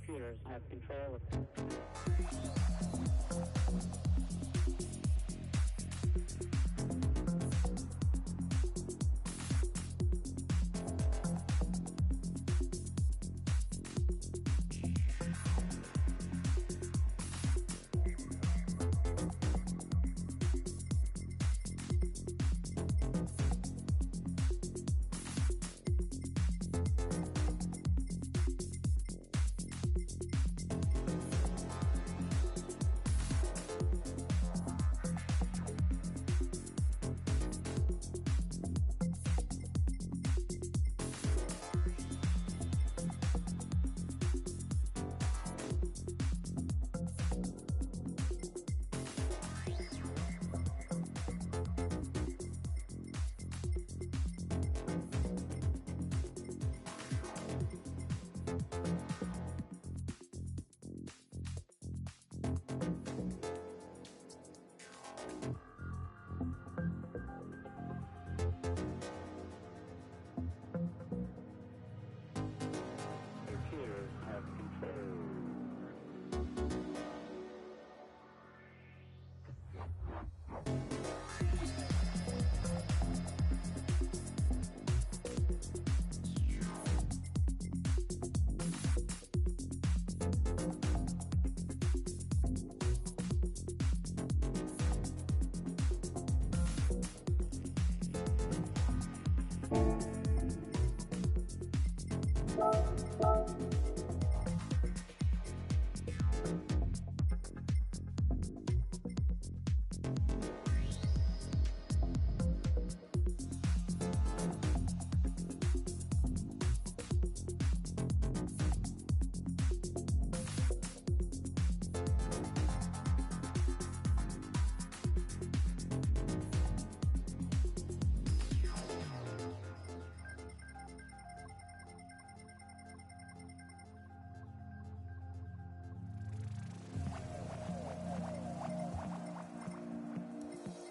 Computers have control of computers have control.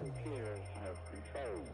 Computers have control.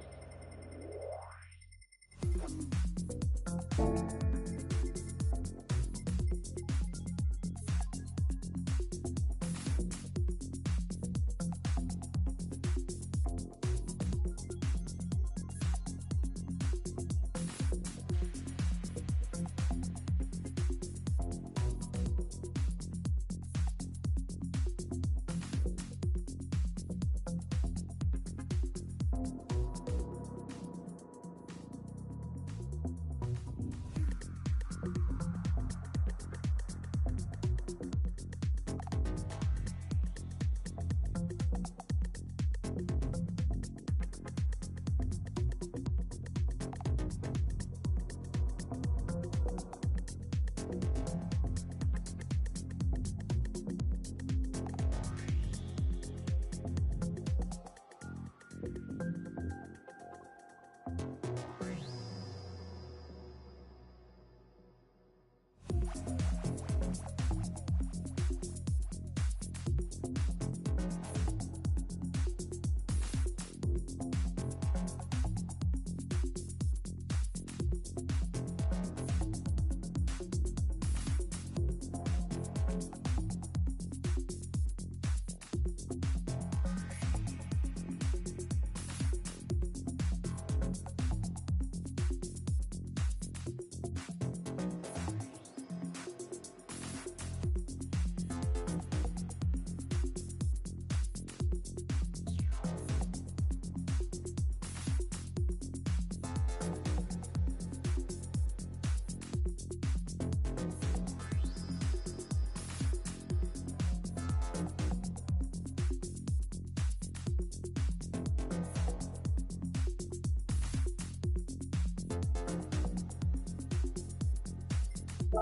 Okay,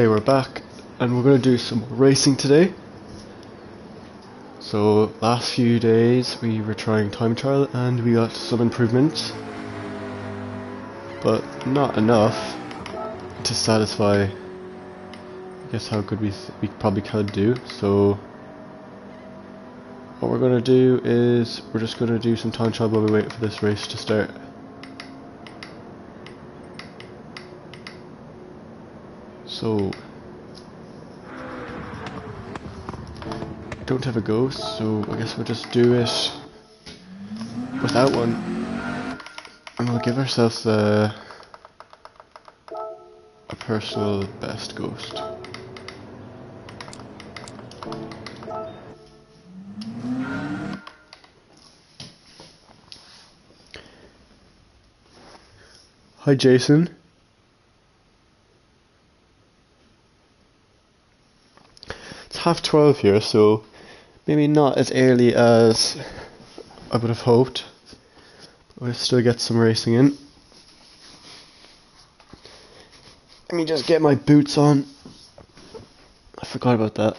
we're back and we're going to do some racing today. So last few days we were trying time trial and we got some improvements, but not enough to satisfy, I guess, how good we probably can do. So what we're going to do is we're just going to do some time trial while we wait for this race to start. So don't have a ghost, so I guess we'll just do it without one, and we'll give ourselves a personal best ghost. Hi Jason. It's 12:30 here, so maybe not as early as I would have hoped. We'll still get some racing in. Let me just get my boots on. I forgot about that.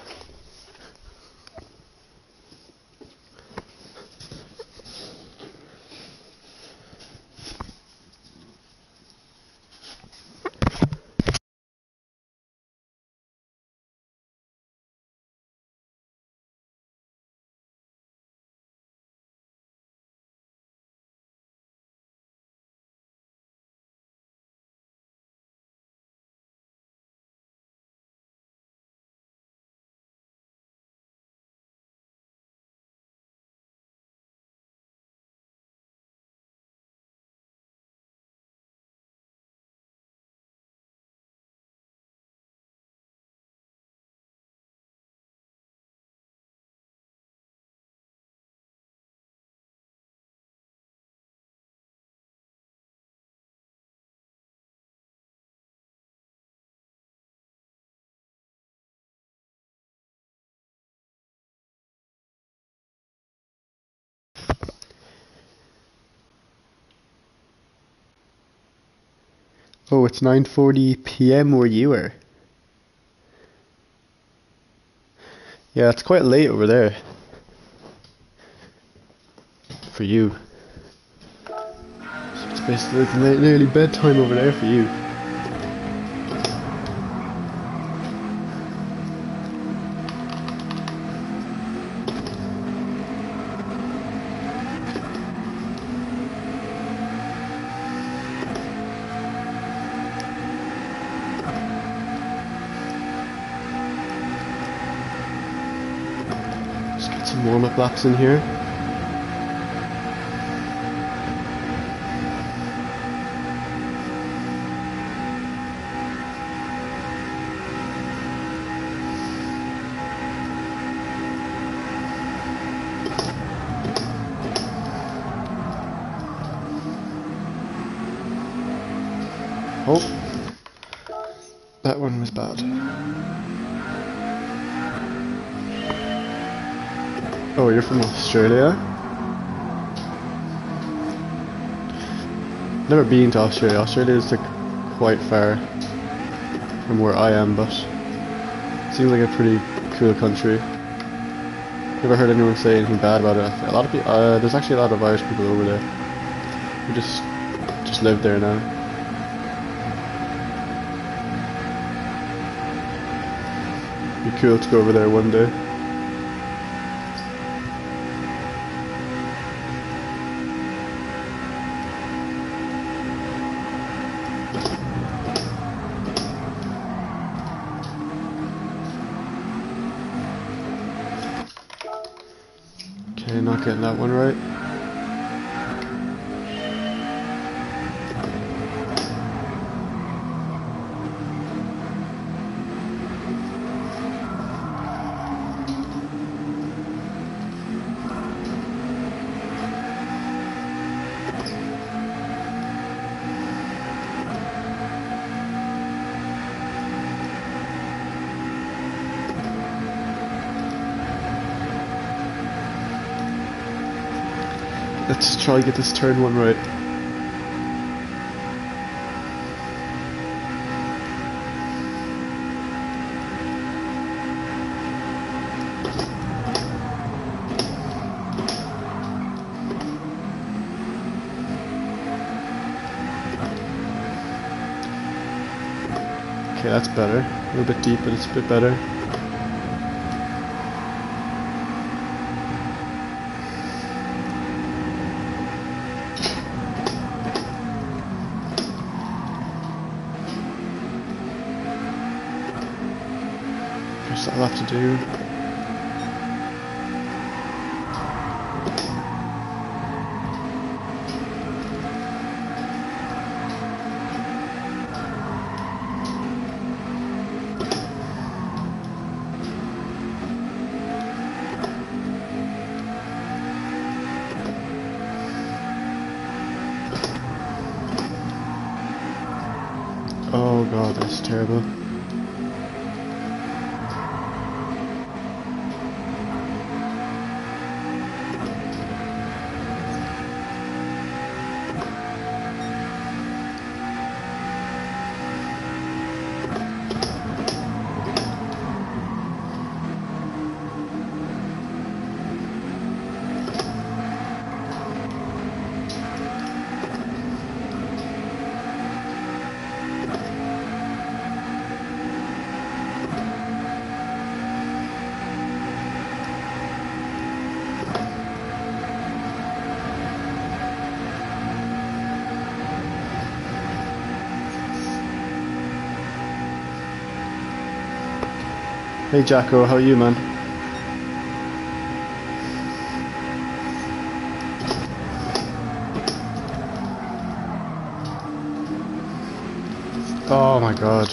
Oh, it's 9:40 PM where you are. Yeah, it's quite late over there. For you. So it's basically nearly bedtime over there for you. Just get some warm-up laps in here. Oh, that one was bad. Oh, you're from Australia? Never been to Australia. Australia is like quite far from where I am, but it seems like a pretty cool country. Never heard anyone say anything bad about it. A lot of people. There's actually a lot of Irish people over there who just live there now. Be cool to go over there one day. Okay, not getting that one right. Let's try and get this turn one right. Okay, that's better. A little bit deep, but it's a bit better. There's a lot to do. Oh god, that's terrible. Hey Jacko, how are you, man? Oh my god.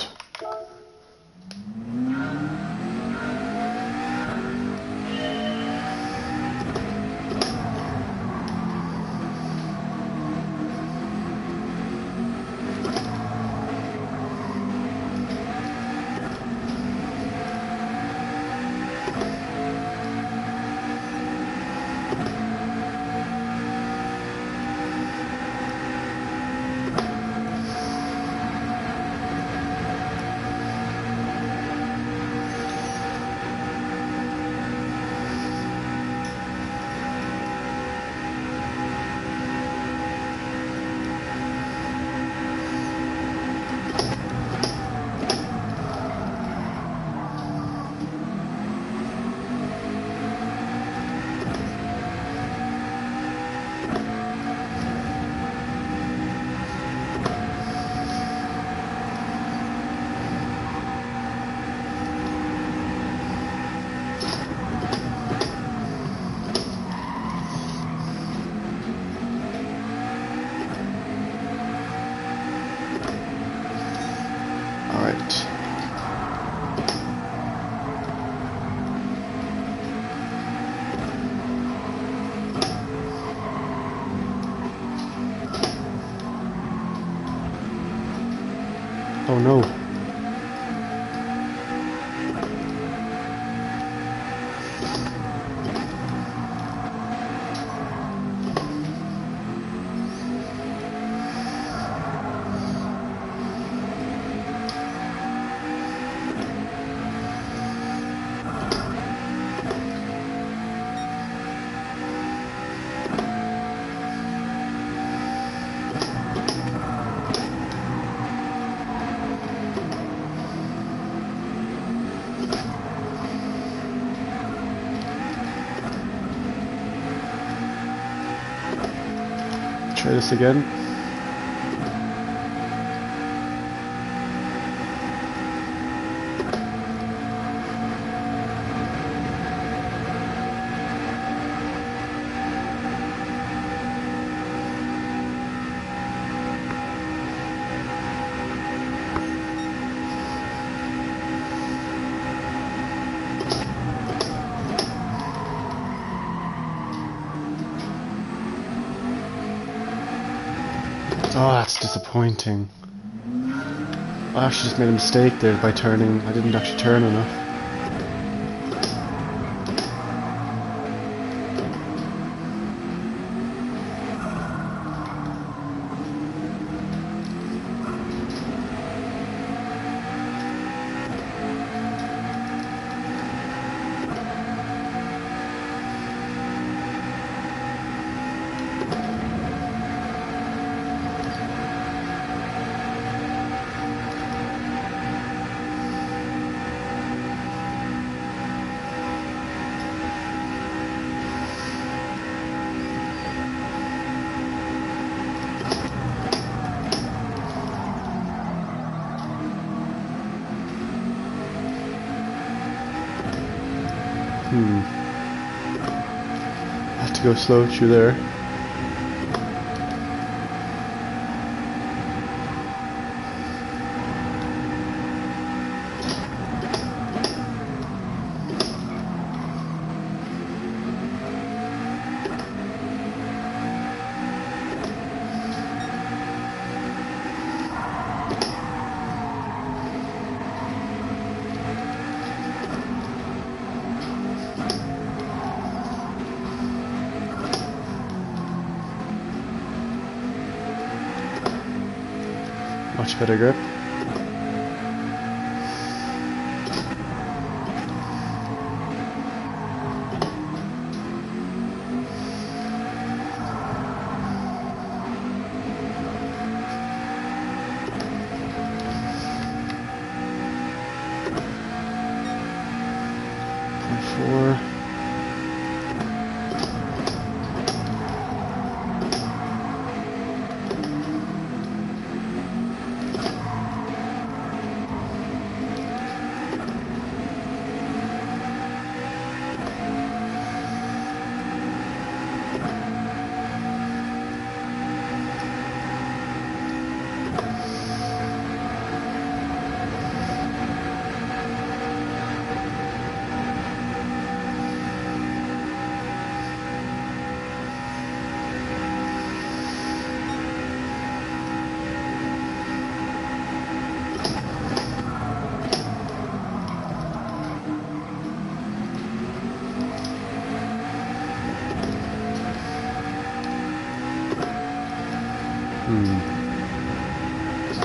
Alright. Oh no. Try this again. Oh, that's disappointing. I actually just made a mistake there by turning. I didn't actually turn enough. I have to go slow through there. Much better grip. .4.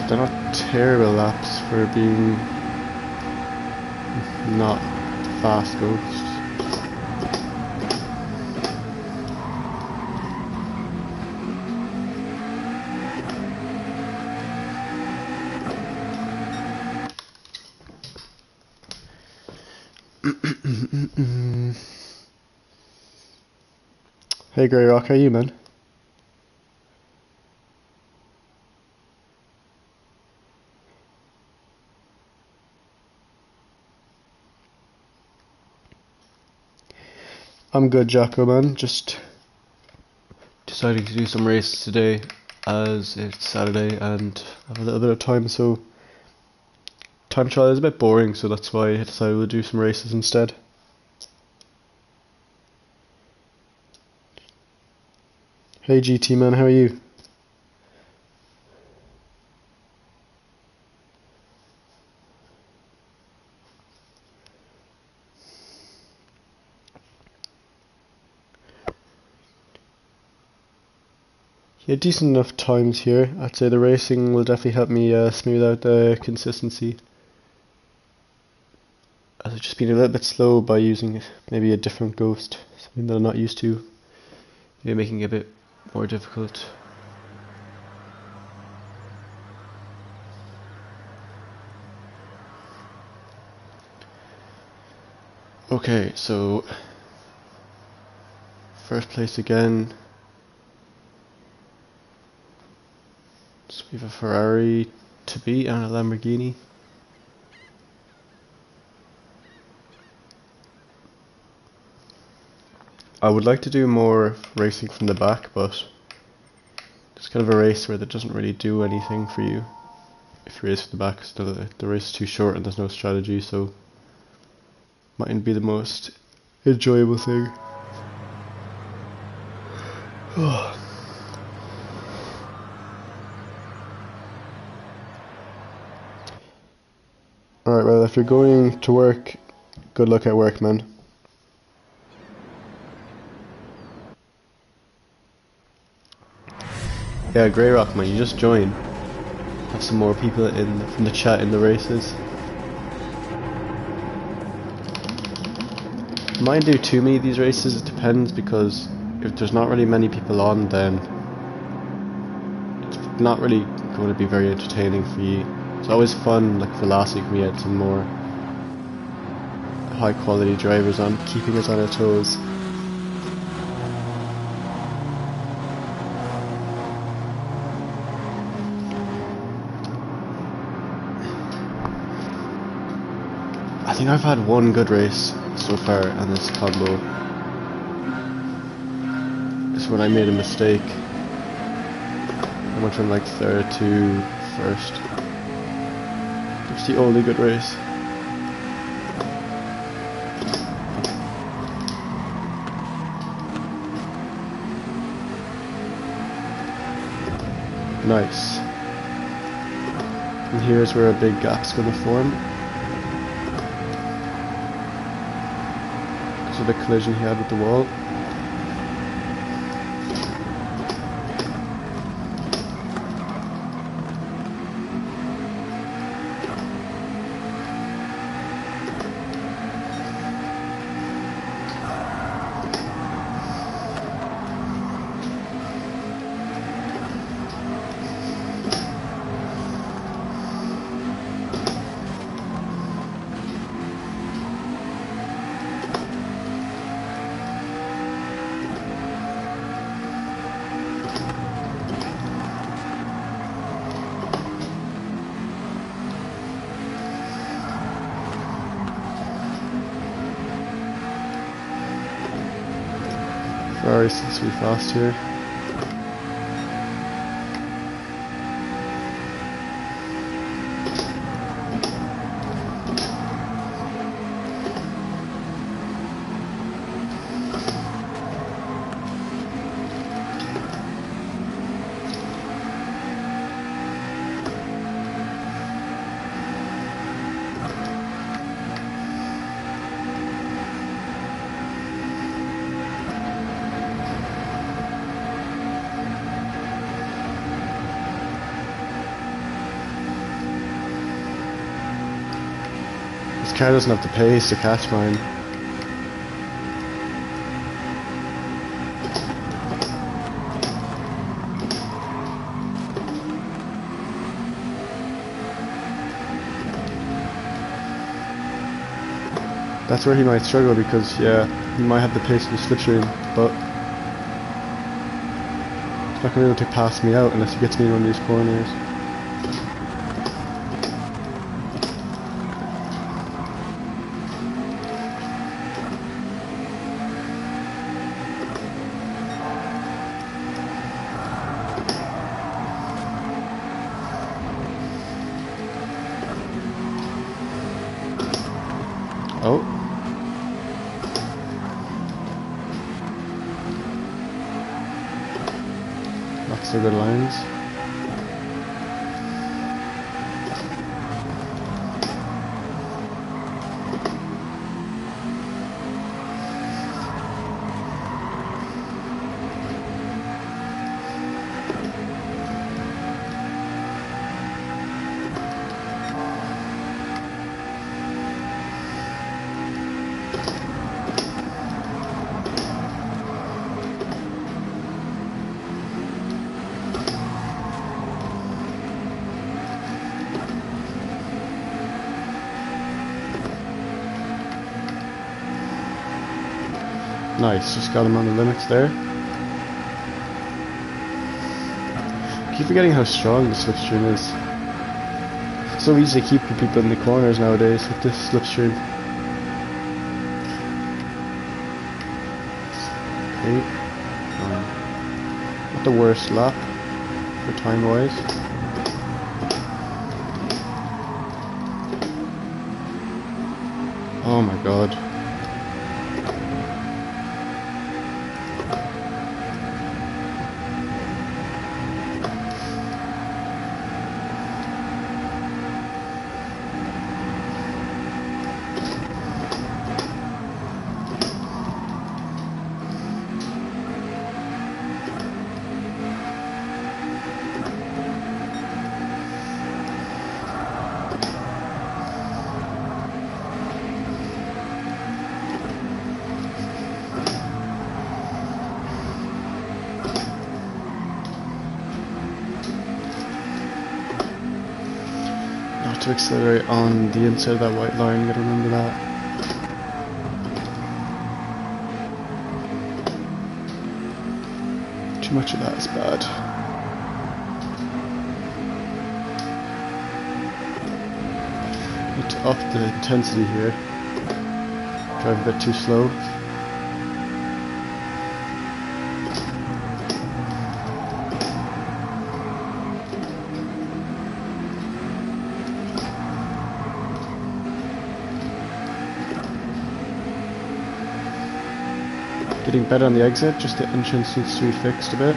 They're not terrible laps for being not fast ghosts. Hey Grey Rock, how are you, man? I'm good, Jocko, man. Just deciding to do some races today as it's Saturday and I have a little bit of time, so time trial is a bit boring, so that's why I decided we'll do some races instead. Hey GT man, how are you? Yeah, decent enough times here. I'd say the racing will definitely help me smooth out the consistency. As I've just been a little bit slow by using maybe a different ghost, something that I'm not used to. Maybe making it a bit more difficult. Okay, so first place again. So we have a Ferrari to beat and a Lamborghini. I would like to do more racing from the back, but it's kind of a race where that doesn't really do anything for you if you race from the back, because the race is too short and there's no strategy, so mightn't be the most enjoyable thing. Alright, well, if you're going to work, good luck at work, man. Yeah, Grey Rock, man, you just joined. Have some more people from the chat in the races. Might do too many of these races, it depends, because if there's not really many people on, then it's not really going to be very entertaining for you. It's always fun, like for last week we had some more high quality drivers on, keeping us on our toes. I think I've had one good race so far on this combo is when I made a mistake. I went from like 3rd to 1st. It's the only good race. Nice. And here's where a big gap's going to form. Because of the collision he had with the wall. Ferrari seems to be fast here. This car doesn't have the pace to catch mine. That's where he might struggle because, yeah, he might have the pace of the slipstream, but he's not going to be able to pass me out unless he gets me in one of these corners. Oh. Not so good lines. Nice, just got him on the limits there. Keep forgetting how strong the slipstream is. It's so easy to keep people in the corners nowadays with this slipstream. Okay. Not the worst lap for time wise. Oh my god. To accelerate on the inside of that white line, you gotta remember that. Too much of that is bad. Need to up the intensity here. Drive a bit too slow. Getting better on the exit, just the entrance needs to be fixed a bit.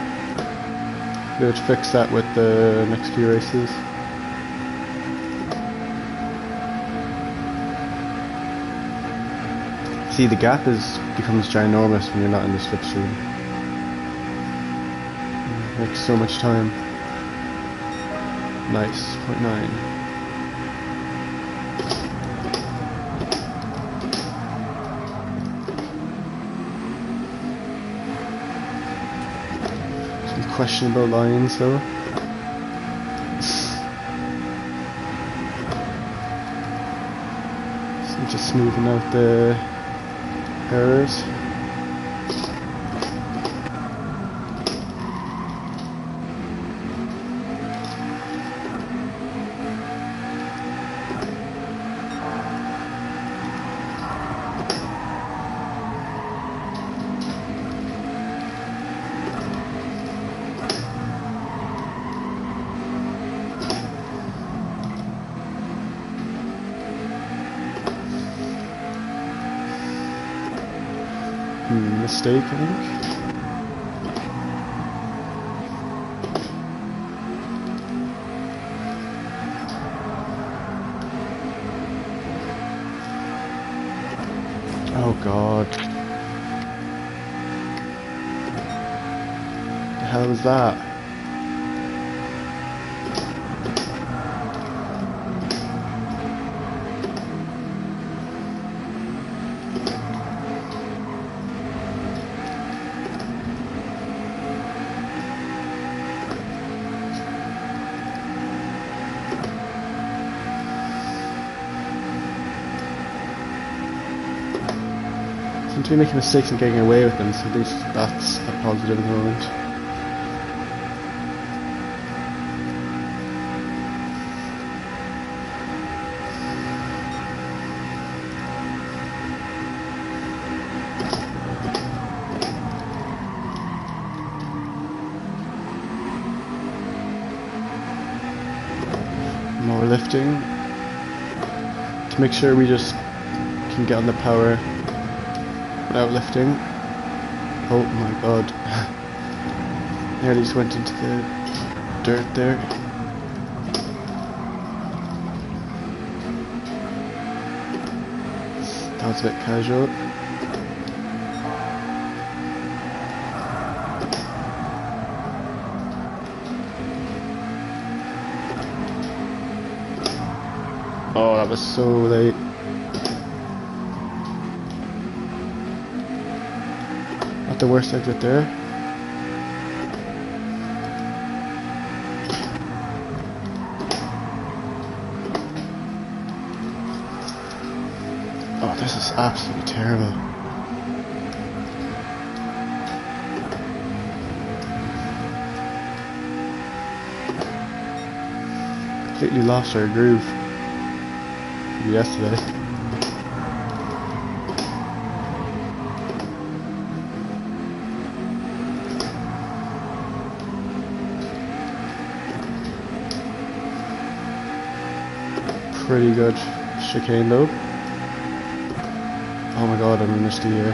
We'll fix that with the next few races. See, the gap becomes ginormous when you're not in the slipstream. It makes so much time. Nice, 0.9. Questionable lines though. So I'm just smoothing out the errors. Mistake, I think. Oh god. The hell was that? To be making mistakes and getting away with them, so at least that's a positive at the moment. More lifting to make sure we just can get on the power without lifting. Oh my god. Nearly just went into the dirt there. That was a bit casual. Oh, that was so late. Not the worst exit there. Oh, this is absolutely terrible. Completely lost our groove from yesterday. Pretty good chicane though. Oh my god, I'm in this gear.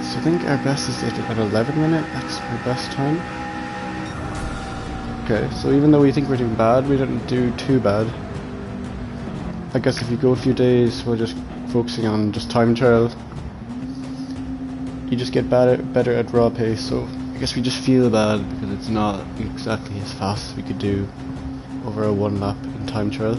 So I think our best is at 11 minutes, that's our best time. Okay, so even though we think we're doing bad, we didn't do too bad. I guess if you go a few days, we're just focusing on just time trial. You just get better at raw pace, so I guess we just feel bad because it's not exactly as fast as we could do over a one lap in time trial.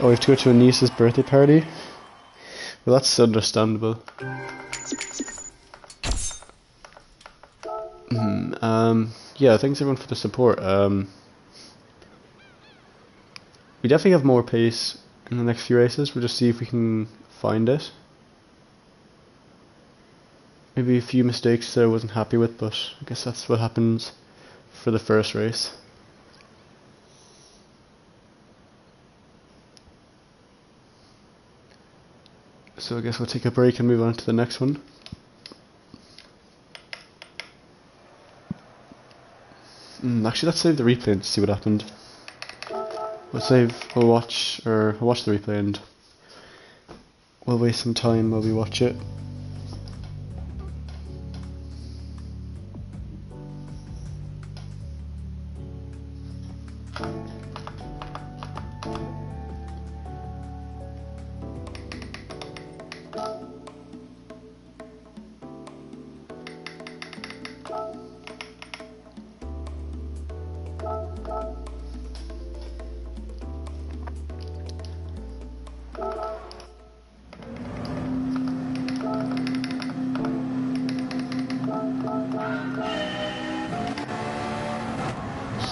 Oh, we have to go to a niece's birthday party. Well, that's understandable. Yeah, thanks everyone for the support. We definitely have more pace in the next few races. We'll just see if we can find it. Maybe a few mistakes that I wasn't happy with, but I guess that's what happens for the first race. So I guess we'll take a break and move on to the next one. Actually, let's save the replay and see what happened. We'll watch the replay and we'll waste some time while we watch it.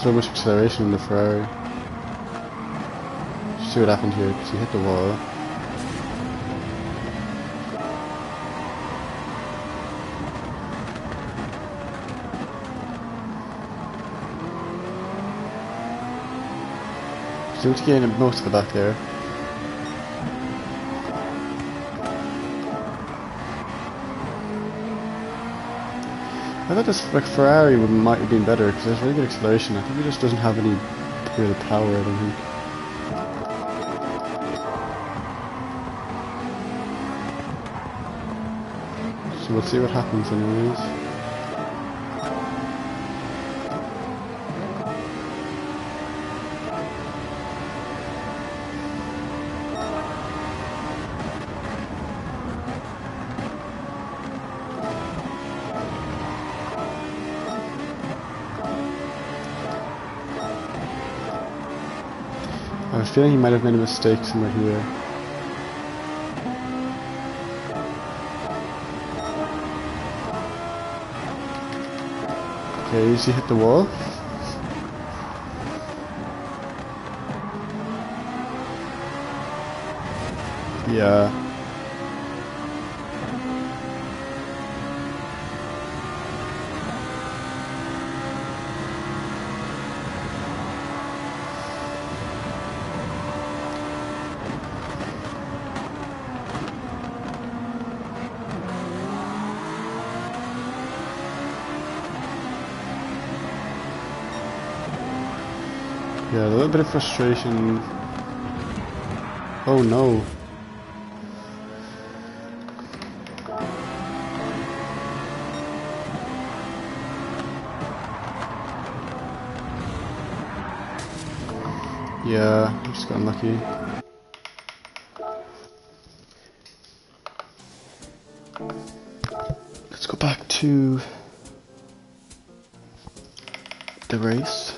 So much acceleration in the Ferrari. See what happened here, because he hit the wall. Seemed to gain most of the back there. I thought this Ferrari might have been better because there's really good acceleration. I think he just doesn't have any real power, I don't think. So we'll see what happens anyways. I have a feeling he might have made a mistake somewhere here. Okay, easy hit the wall. Yeah. Yeah, a little bit of frustration. Oh no. Yeah, I just got unlucky. Let's go back to the race.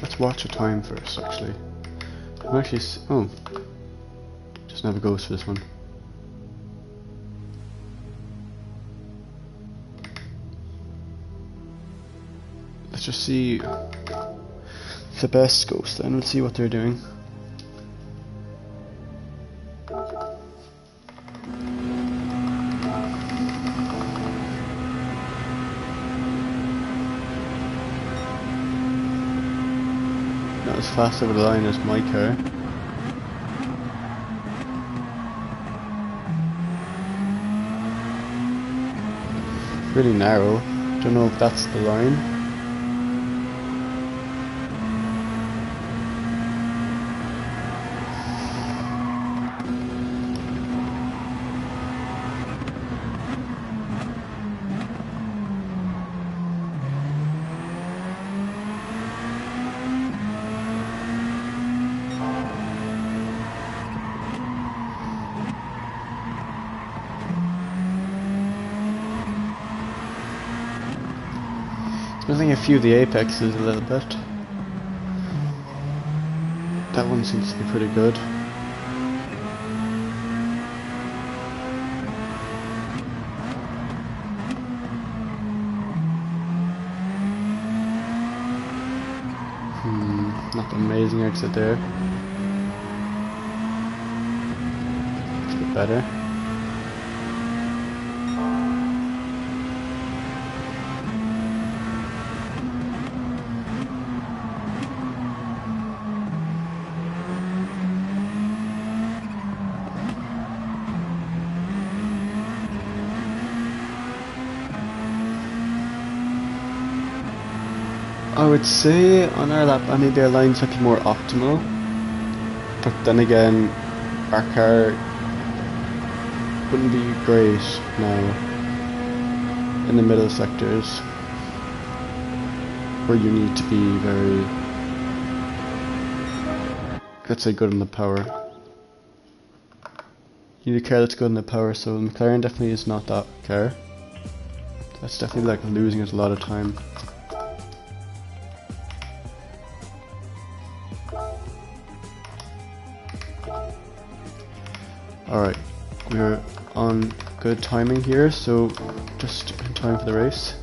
Let's watch a time first, actually. I'm actually just never goes for this one. Let's just see if the best goes, then we'll see what they're doing. Not as fast over the line as my car. Really narrow. Don't know if that's the line. Missing a few of the apexes a little bit. That one seems to be pretty good. Not an amazing exit there. It's a bit better. I would say on our lap, maybe our line's slightly more optimal, but then again, our car wouldn't be great now in the middle sectors where you need to be very, let's say, good in the power. You need a car that's good in the power, so the McLaren definitely is not that car. That's definitely like losing us a lot of time. Alright, we're on good timing here, so just in time for the race.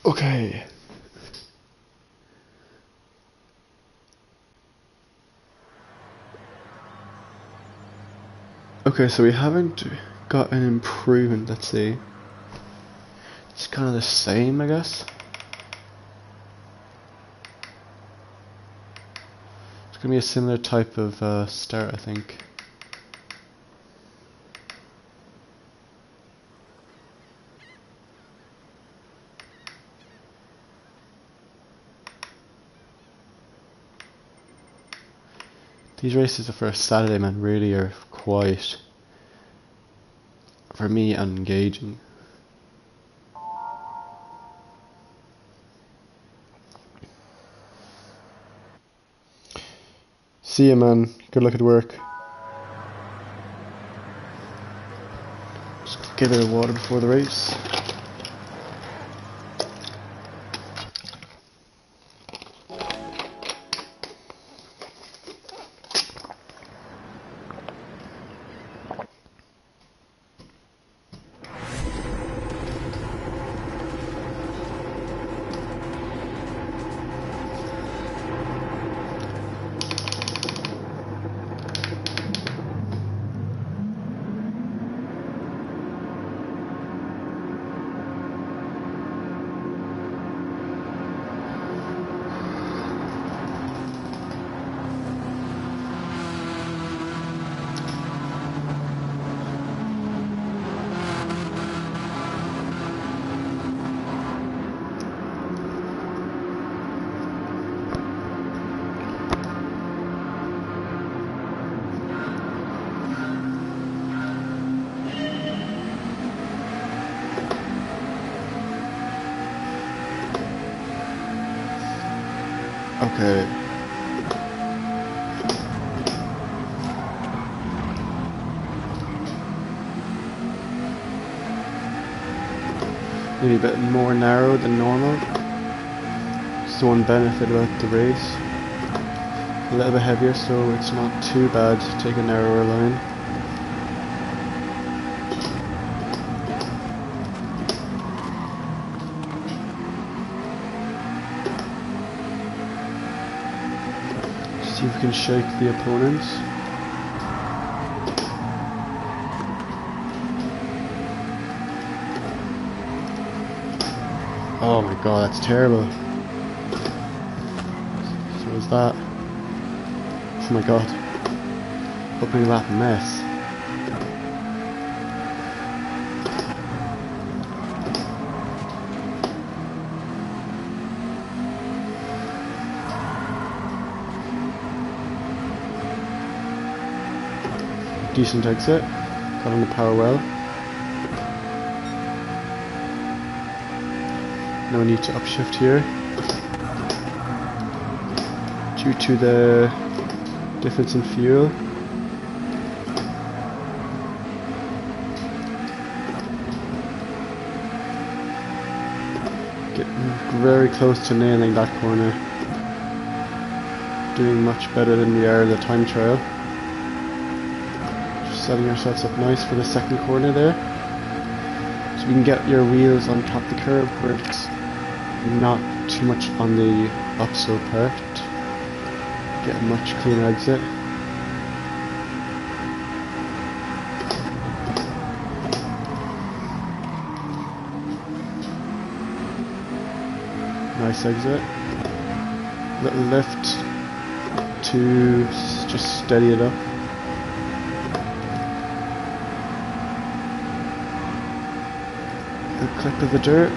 Okay. Okay, so we haven't got an improvement, let's see. It's kind of the same, I guess. It's gonna be a similar type of start, I think. These races for a Saturday, man, really are quite, for me, engaging. See ya, man. Good luck at work. Just get a bit of water before the race. Okay. Maybe a bit more narrow than normal. It's the one benefit about the race. A little bit heavier, so it's not too bad to take a narrower line. See if we can shake the opponents. Oh my god, that's terrible. So was that. Oh my god. Opening lap mess. Decent exit. Got on the power well. No need to upshift here. Due to the difference in fuel. Getting very close to nailing that corner. Doing much better than we are in the time trial. Just setting ourselves up nice for the second corner there. So we can get your wheels on top of the curb where it's not too much on the upslope part. Get a much cleaner exit. Nice exit. Little lift to just steady it up. The clip of the dirt.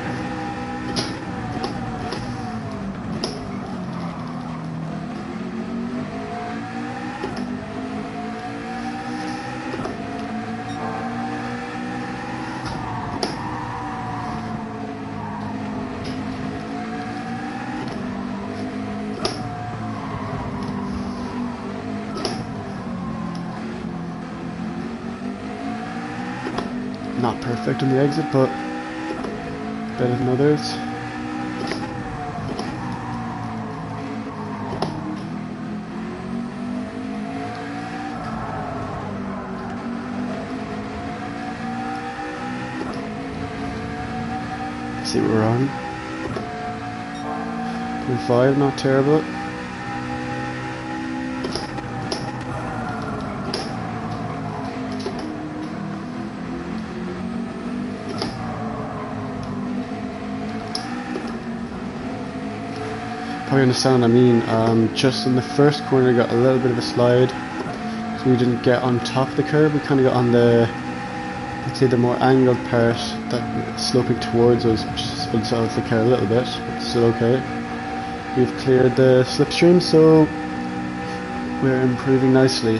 Not perfect on the exit, but better than others. Let's see what we're on. 0.5, not terrible. Probably understand what I mean. Just in the first corner got a little bit of a slide, so we didn't get on top of the curb. We kind of got on the, let's say, the more angled part that sloping towards us, which unsettles the car a little bit, but still okay. We've cleared the slipstream, so we're improving nicely.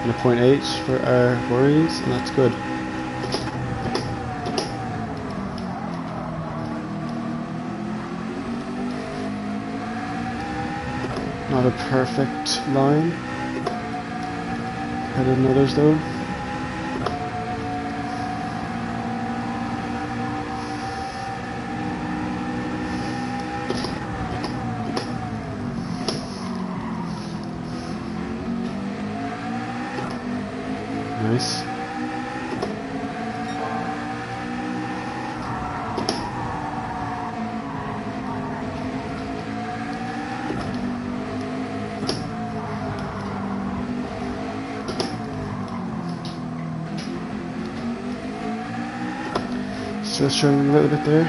And a 0.8 for our worries, and that's good. Not a perfect line. Better than others though. Nice. Still struggling a little bit there.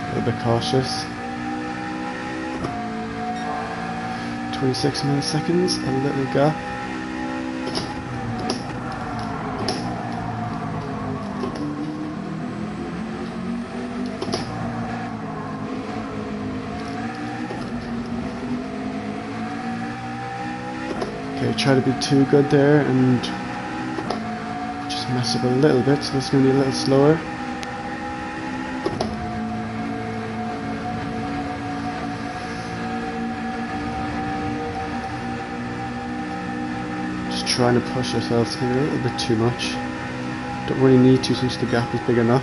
A little bit cautious. 26 milliseconds, a little gap. Okay, try to be too good there and just mess up a little bit, so it's going to be a little slower. Just trying to push ourselves maybe a little bit too much. Don't really need to since the gap is big enough.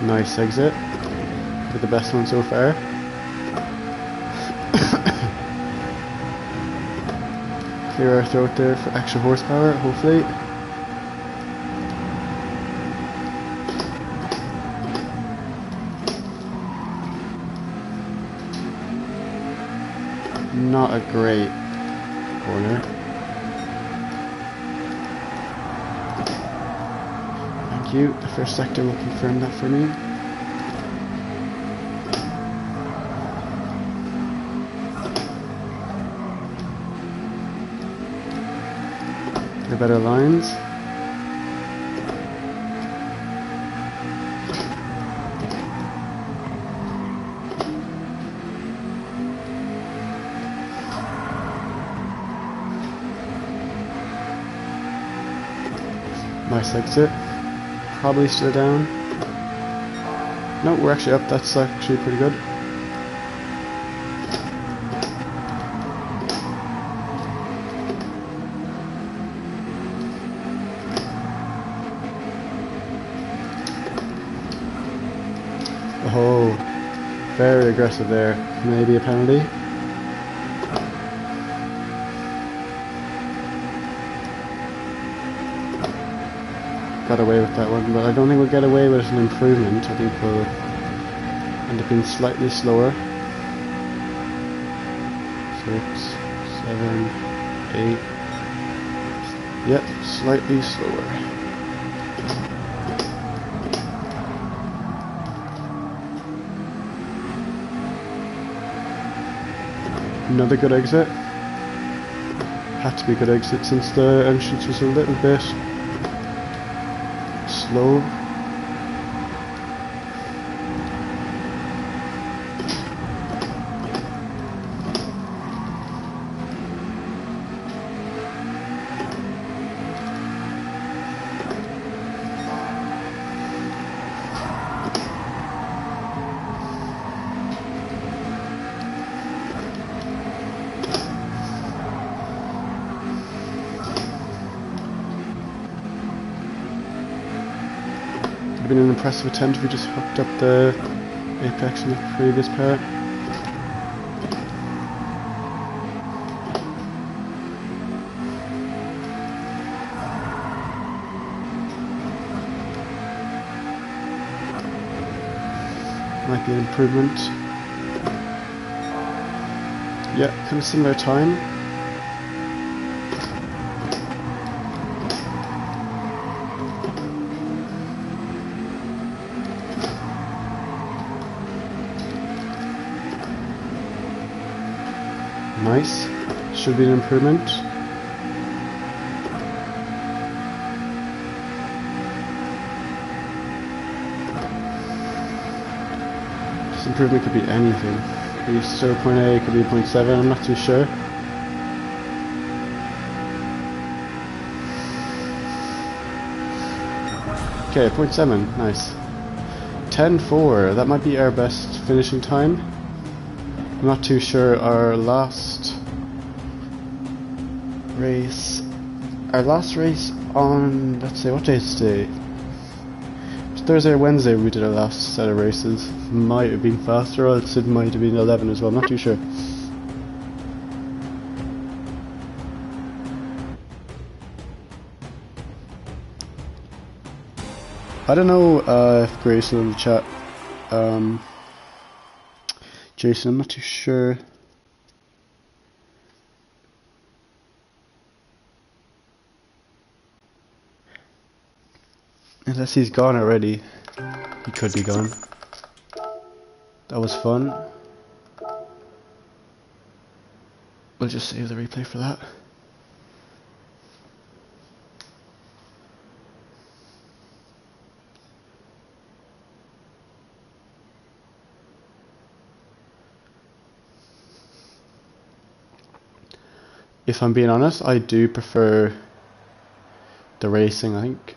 Nice exit. With the best one so far. Clear our throat there for extra horsepower, hopefully. Not a great corner. Thank you. The first sector will confirm that for me. The better lines. Nice exit. Probably still down. No, we're actually up. That's actually pretty good. Oh, very aggressive there. Maybe a penalty. Got away with that one, but I don't think we'll get away with an improvement. I think we'll end up being slightly slower. 6, 7, 8. Yep, slightly slower. Another good exit. Had to be a good exit since the entrance was a little bit slow. Would have been an impressive attempt if we just hooked up the apex in the previous part. Might be an improvement. Yeah, kind of similar time. Nice. Should be an improvement. This improvement could be anything. Could be 0.8, could be 0.7, I'm not too sure. Okay, 0.7, nice. 10.4, that might be our best finishing time. I'm not too sure. Our last race on, let's say, what day is today? It's Thursday or Wednesday we did our last set of races. Might have been faster, or else it might have been 11 as well, I'm not too sure. I don't know if Grace in the chat. Jason, I'm not too sure. Unless he's gone already. He could be gone. That was fun. We'll just save the replay for that. if I'm being honest, I do prefer the racing. I think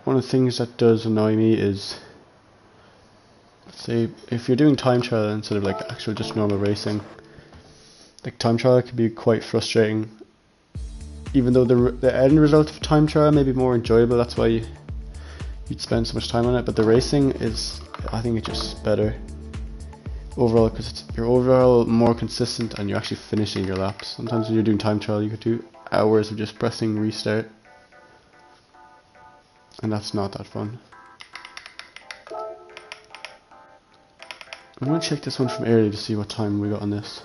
one of the things that does annoy me is, let's say, if you're doing time trial instead of like actual just normal racing, like time trial can be quite frustrating. Even though the end result of time trial may be more enjoyable, that's why you'd spend so much time on it. But the racing is, I think it's just better overall, because you're overall more consistent and you're actually finishing your laps. Sometimes when you're doing time trial, you could do hours of just pressing restart, and that's not that fun. I'm gonna check this one from earlier to see what time we got on this.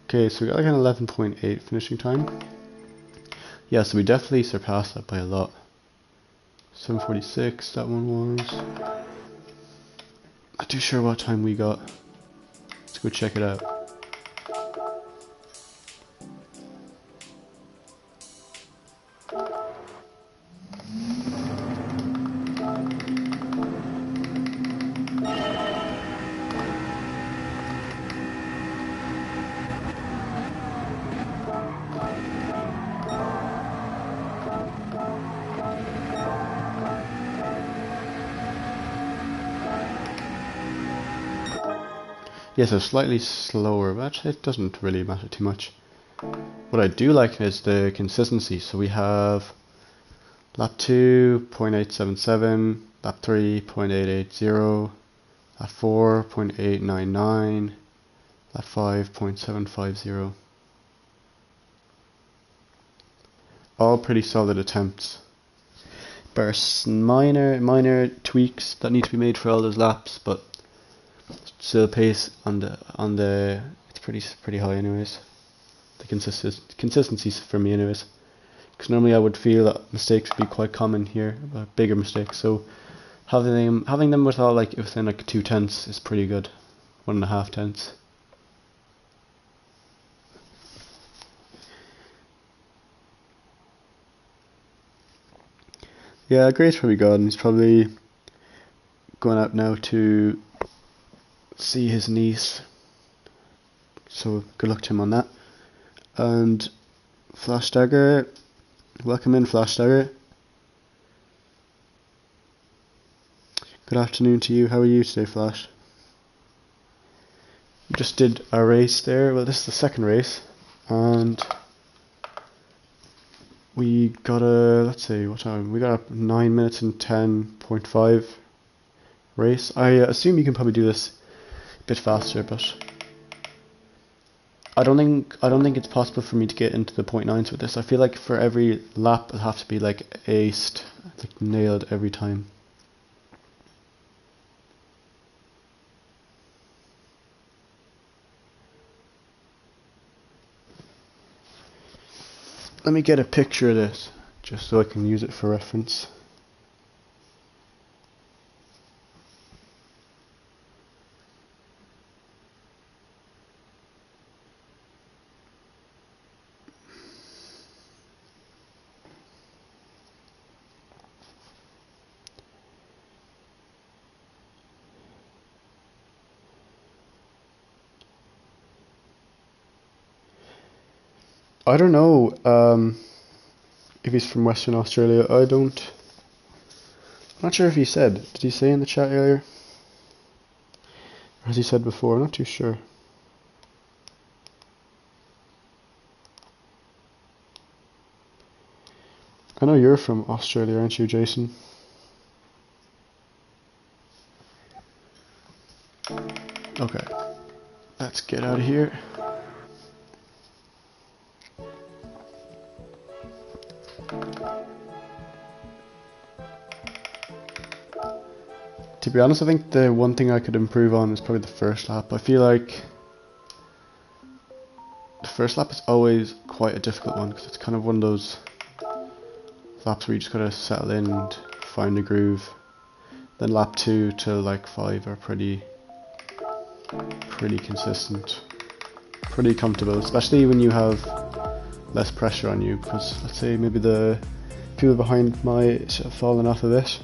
Okay, so we got like an 11.8 finishing time. Yeah, so we definitely surpassed that by a lot. 7:46, that one was. Not too sure what time we got. Let's go check it out. Yeah, so slightly slower, but it doesn't really matter too much. What I do like is the consistency. So we have lap 2, 0.877, lap 3, 0.880, lap 4, 0.899, lap 5, 0.750. All pretty solid attempts. There's minor tweaks that need to be made for all those laps, but still pace on the it's pretty high anyways. The consistency for me anyways, because normally I would feel that mistakes would be quite common here, bigger mistakes. So having them with all like within like 2 tenths is pretty good, 1.5 tenths. Yeah, Grace probably gone. He's probably going out now to see his niece, so good luck to him on that. And Flash Dagger, welcome in, Flash Dagger. Good afternoon to you. How are you today, Flash? We just did a race there. Well, this is the second race, and we got a, let's see, what time? We got a 9 minutes and 10.5 race. I assume you can probably do this a bit faster, but I don't think it's possible for me to get into the 0.9s with this. I feel like for every lap it'll have to be like aced, like nailed every time. Let me get a picture of this just so I can use it for reference. I don't know if he's from Western Australia. I'm not sure if he said. Did he say in the chat earlier? Or has he said before? I'm not too sure. I know you're from Australia, aren't you, Jason? Okay. Let's get out of here. To be honest, I think the one thing I could improve on is probably the first lap. I feel like the first lap is always quite a difficult one, because it's kind of one of those laps where you just gotta settle in and find a groove. Then lap 2 to like 5 are pretty consistent, pretty comfortable, especially when you have less pressure on you, because let's say maybe the people behind might have fallen off a bit.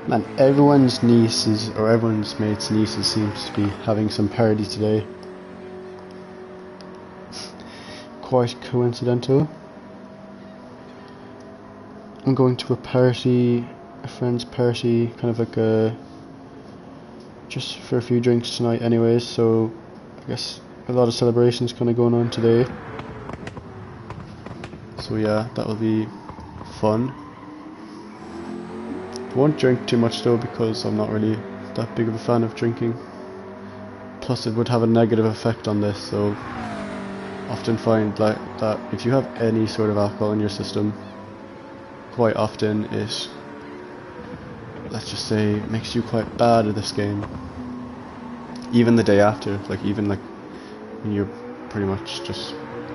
Man, everyone's nieces or everyone's mates' nieces seems to be having some party today. Quite coincidental. I'm going to a party, a friend's party, kind of like a just for a few drinks tonight anyways, so I guess a lot of celebrations kind of going on today. So yeah, that will be fun. Won't drink too much though, because I'm not really that big of a fan of drinking. Plus it would have a negative effect on this, so often find like that if you have any sort of alcohol in your system, quite often it, let's just say, makes you quite bad at this game. Even the day after, like even like when you're pretty much just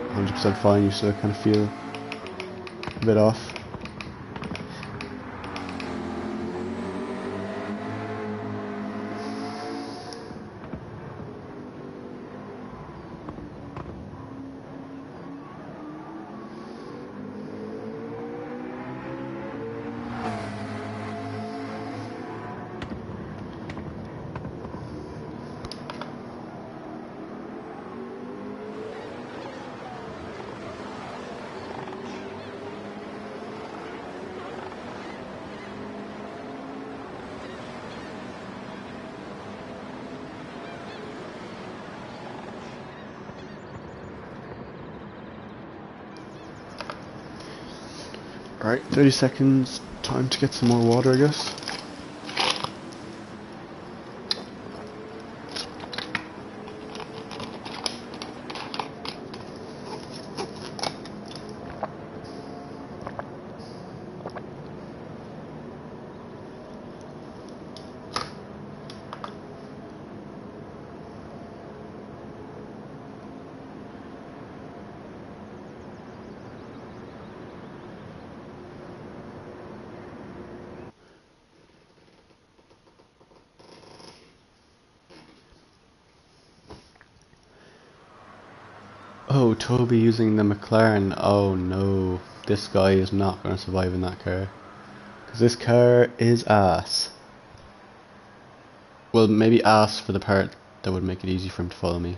100% fine, you still kind of feel a bit off. Alright, 30 seconds, time to get some more water, I guess. Oh, Toby using the McLaren. Oh no, this guy is not going to survive in that car. Because this car is ass. Well, maybe ass for the part that would make it easy for him to follow me.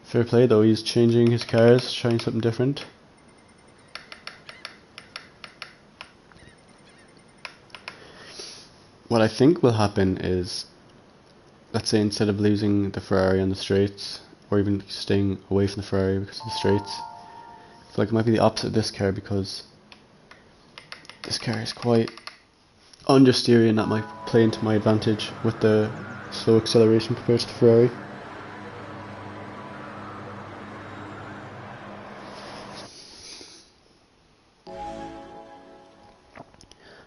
Fair play though, he's changing his cars, trying something different. What I think will happen is, let's say instead of losing the Ferrari on the straights, or even staying away from the Ferrari because of the straights, I feel like it might be the opposite of this car, because this car is quite understeery and that might play into my advantage with the slow acceleration compared to the Ferrari.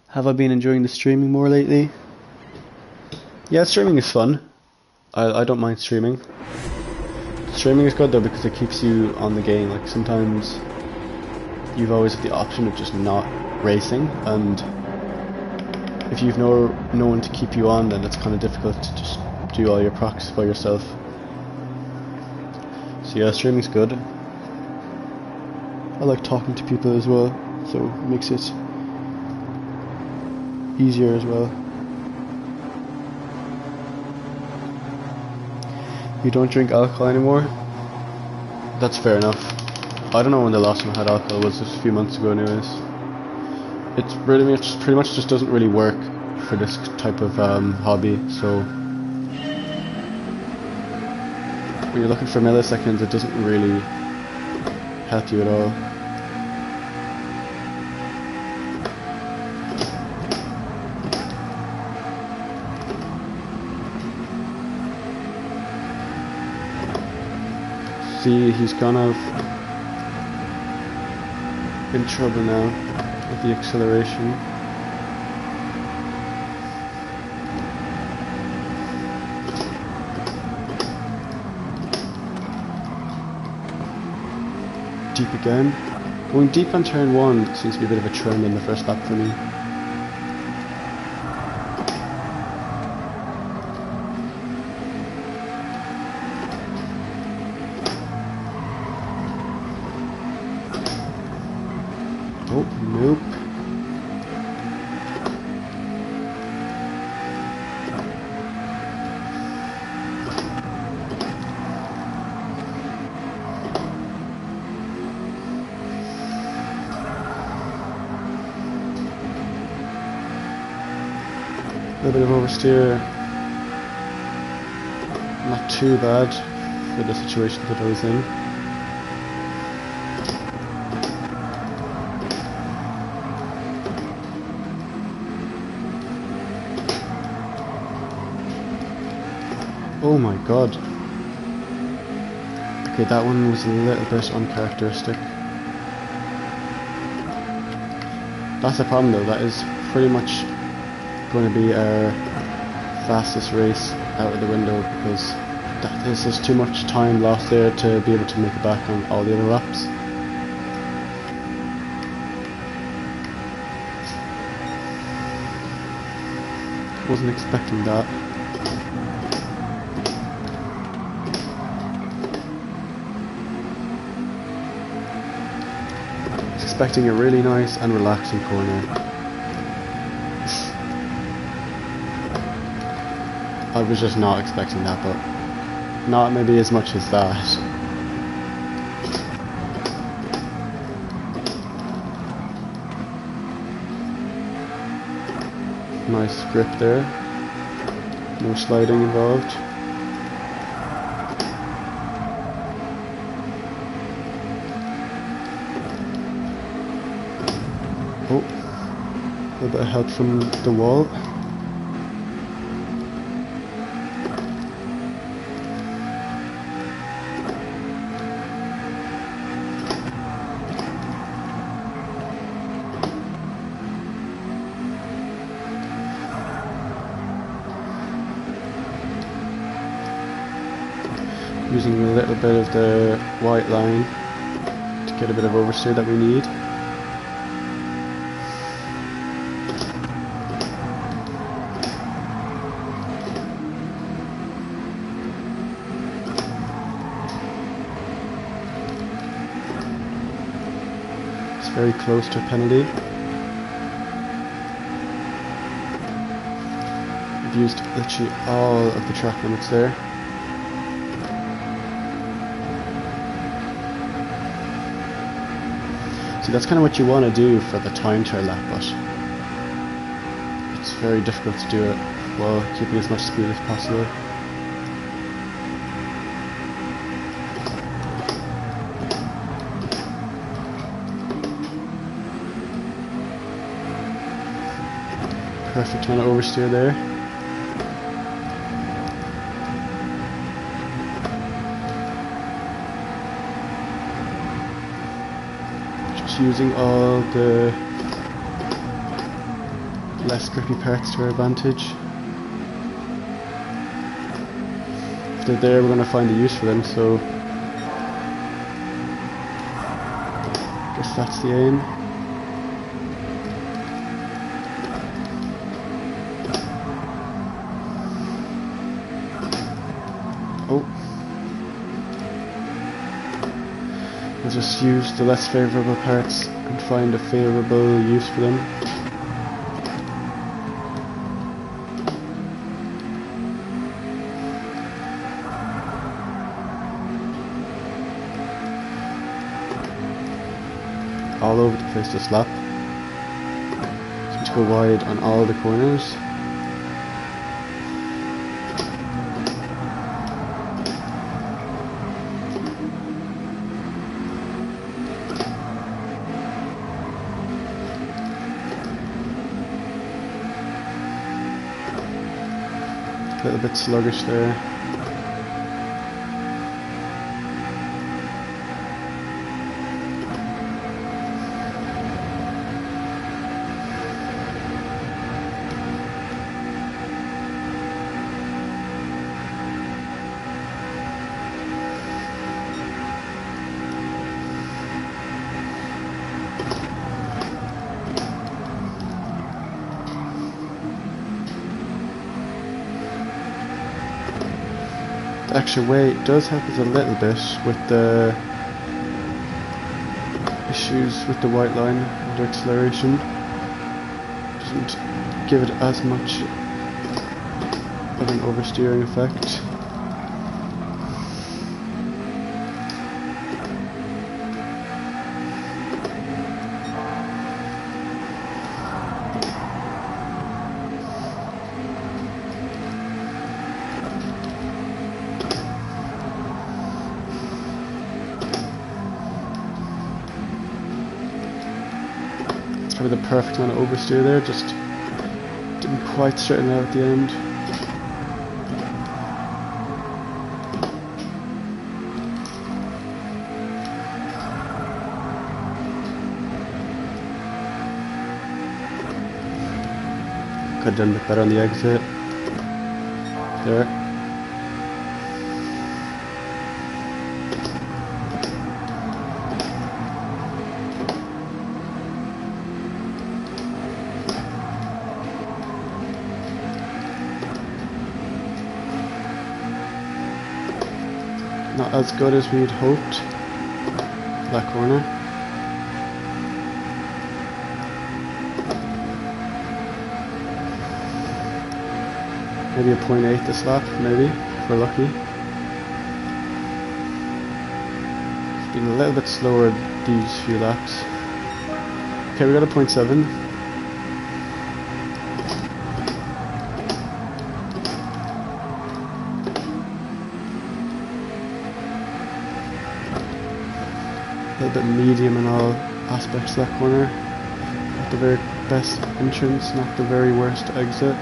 Have I been enjoying the streaming more lately? Yeah, streaming is fun. I don't mind streaming. Streaming is good though because it keeps you on the game. Like sometimes you've always had the option of just not racing, and if you've no one to keep you on, then it's kind of difficult to just do all your practice by yourself. So yeah, streaming's good. I like talking to people as well, so it makes it easier as well. You don't drink alcohol anymore? That's fair enough. I don't know when the last time I had alcohol was, just a few months ago anyways. It's pretty much just doesn't really work for this type of hobby, so when you're looking for milliseconds, it doesn't really help you at all. See, he's kind of in trouble now with the acceleration. Deep again. Going deep on turn 1 seems to be a bit of a trend in the first lap for me. Oh, nope. A little bit of oversteer. Not too bad for the situation that I was in. Oh my god. Okay, that one was a little bit uncharacteristic. That's the problem though, that is pretty much going to be our fastest race out of the window, because there's just too much time lost there to be able to make it back on all the other laps. Wasn't expecting that. Was expecting a really nice and relaxing corner. I was just not expecting that, but not maybe as much as that. Nice grip there. No sliding involved. Oh, a little bit of help from the wall. Using a little bit of the white line to get a bit of oversteer that we need. It's very close to a penalty. We've used literally all of the track limits there. See, that's kind of what you want to do for the time trial lap, but it's very difficult to do it while keeping as much speed as possible. Perfect amount of oversteer there. Using all the less grippy parts to our advantage. If they're there, we're going to find a use for them, so I guess that's the aim. Oh. We'll just use the less favourable parts and find a favourable use for them. All over the place this lap. Seems to go wide on all the corners. A little bit sluggish there. The extra weight does help us a little bit with the issues with the white line under acceleration. Doesn't give it as much of an oversteering effect. Probably the perfect amount of oversteer there, just didn't quite straighten out at the end. Could have done a bit better on the exit. There. Not as good as we'd hoped. That corner. Maybe a 0.8 this lap, maybe, if we're lucky. It's been a little bit slower these few laps. Okay, we got a 0.7. A little bit medium in all aspects of that corner. Not the very best entrance, not the very worst exit.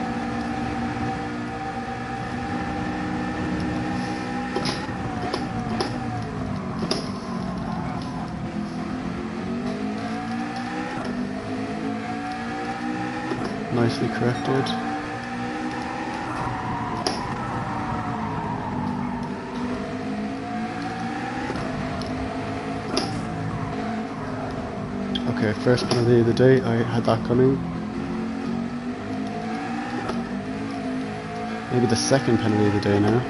Nicely corrected. Okay, first penalty of the day, I had that coming. Maybe the second penalty of the day now.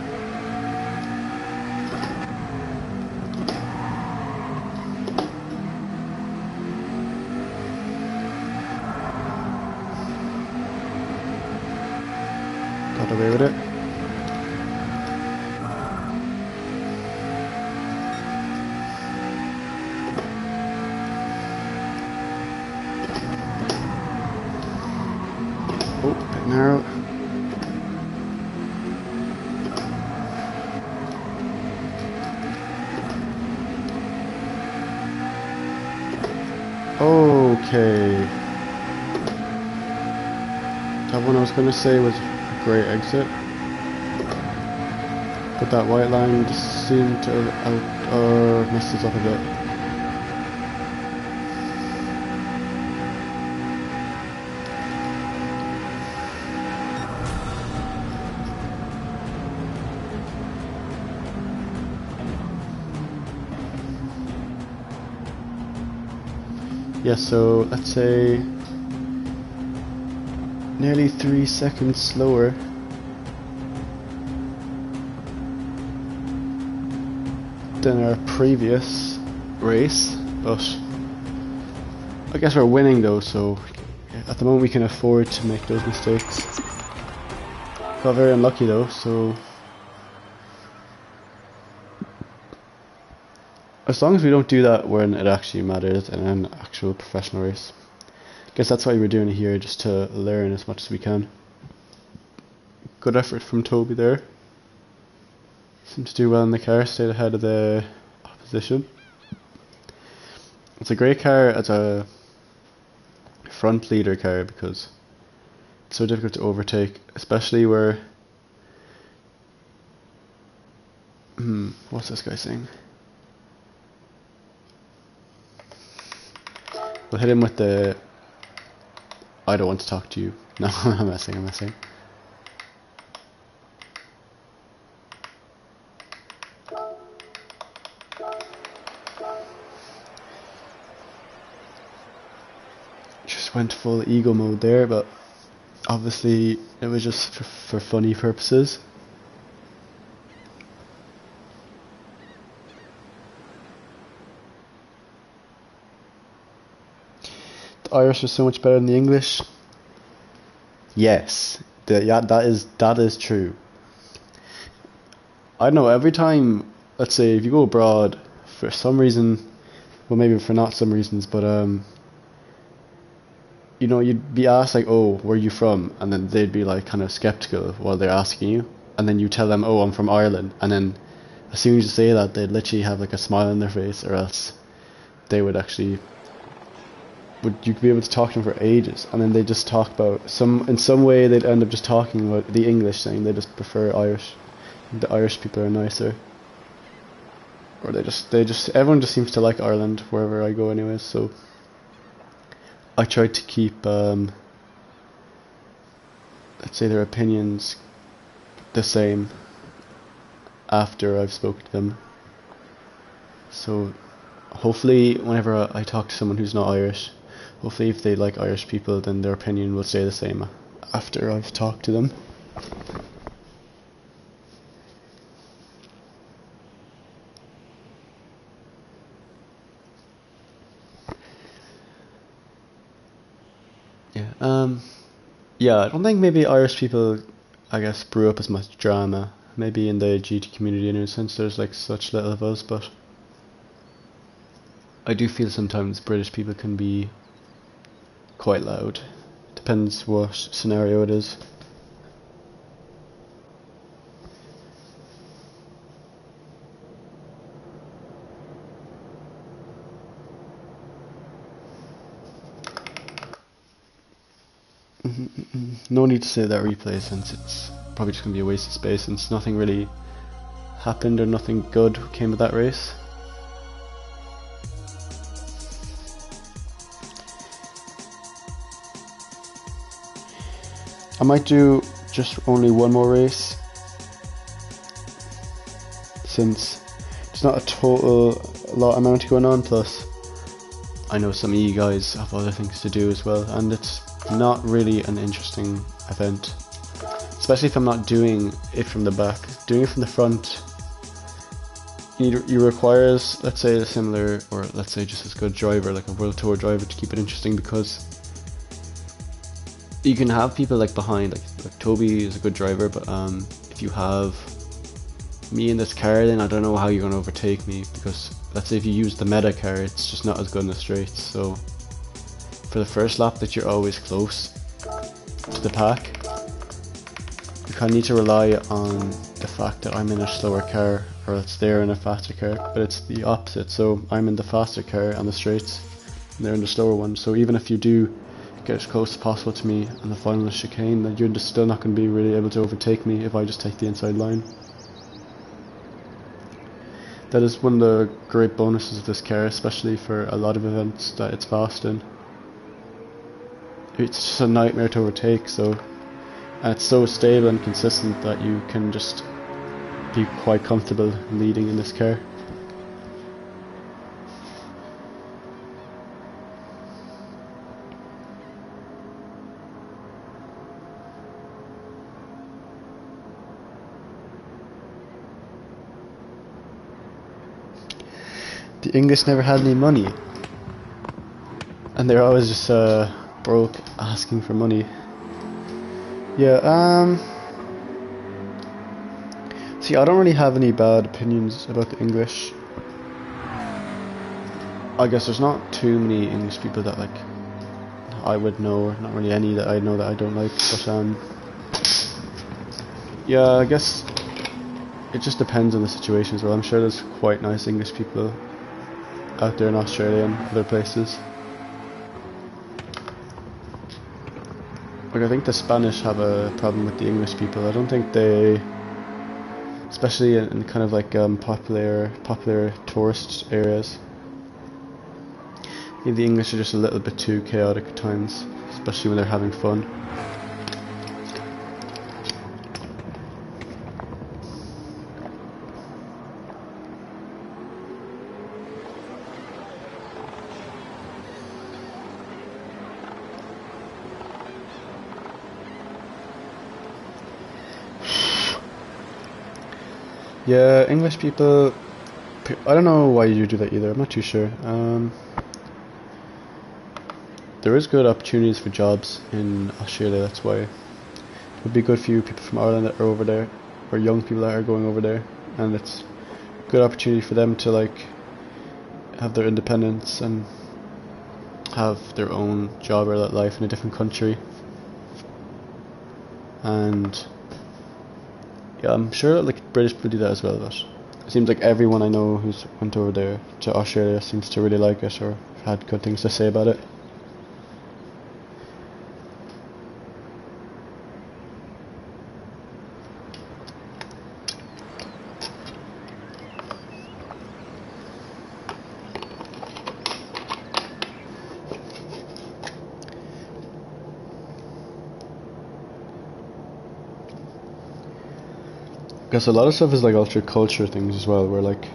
Got away with it. Oh, bit narrow. Okay. That one I was going to say was a great exit. But that white line just seemed to have messed us up a bit. Yeah, so let's say nearly 3 seconds slower than our previous race, but I guess we're winning though, so at the moment we can afford to make those mistakes. Got very unlucky though, so as long as we don't do that when it actually matters in an actual professional race. I guess that's why we're doing it here, just to learn as much as we can. Good effort from Toby there. Seemed to do well in the car, stayed ahead of the opposition. It's a great car as a front leader car because it's so difficult to overtake, especially where... what's this guy saying? We'll hit him with the... I don't want to talk to you. No, I'm messing. Just went full ego mode there, but obviously it was just for funny purposes. the Irish are so much better than the English? Yes, yeah, that is true. I don't know, every time, let's say, if you go abroad for some reason, well, maybe for not some reasons, but you know, you'd be asked like, oh, where are you from? And then they'd be like kind of skeptical while they're asking you. And then you tell them, oh, I'm from Ireland. And then as soon as you say that, they'd literally have like a smile on their face, or else they would actually, you'd be able to talk to them for ages. And then they just talk about, in some way they'd end up just talking about the English, saying they just prefer Irish. The Irish people are nicer. Or everyone just seems to like Ireland wherever I go anyways, so I try to keep, let's say, their opinions the same after I've spoken to them. So hopefully whenever I talk to someone who's not Irish, hopefully if they like Irish people, then their opinion will stay the same after I've talked to them. Yeah, I don't think maybe Irish people, I guess, brew up as much drama. Maybe in the GT community, in a sense, there's like such little of us, but I do feel sometimes British people can be quite loud. Depends what scenario it is. No need to save that replay, since it's probably just going to be a waste of space, since nothing really happened or nothing good came of that race. I might do just only one more race, since it's not a total lot amount going on, plus I know some of you guys have other things to do as well, and it's not really an interesting event, especially if I'm not doing it from the back. Doing it from the front, you requires, let's say, a similar, or let's say just as good driver, like a World Tour driver, to keep it interesting, because you can have people like behind, like Toby is a good driver, but if you have me in this car, then I don't know how you're going to overtake me, because let's say if you use the meta car, it's just not as good in the straights. So for the first lap that you're always close to the pack, you kind of need to rely on the fact that I'm in a slower car, or it's they're in a faster car, but it's the opposite. So I'm in the faster car on the straights, and they're in the slower one. So even if you do get as close as possible to me on the final chicane, then you're just still not going to be really able to overtake me if I just take the inside line. That is one of the great bonuses of this car, especially for a lot of events that it's fast in. It's just a nightmare to overtake, and it's so stable and consistent that you can just be quite comfortable leading in this car. The English never had any money, and they're always just broke, asking for money. Yeah, see, I don't really have any bad opinions about the English. I guess there's not too many English people that like I would know, or not really any that I know that I don't like, but yeah, I guess it just depends on the situation as well. I'm sure there's quite nice English people out there in Australia and other places. Like, I think the Spanish have a problem with the English people. I don't think they, especially in kind of like popular tourist areas, I think the English are just a little bit too chaotic at times, especially when they're having fun. Yeah, English people, I don't know why you do that either, I'm not too sure. there is good opportunities for jobs in Australia. That's why it would be good for you people from Ireland that are over there, or young people that are going over there, and it's a good opportunity for them to like have their independence and have their own job or life in a different country. And yeah, I'm sure like British people do that as well, but it seems like everyone I know who's went over there to Australia seems to really like it or had good things to say about it. Because a lot of stuff is like ultra culture things as well, where like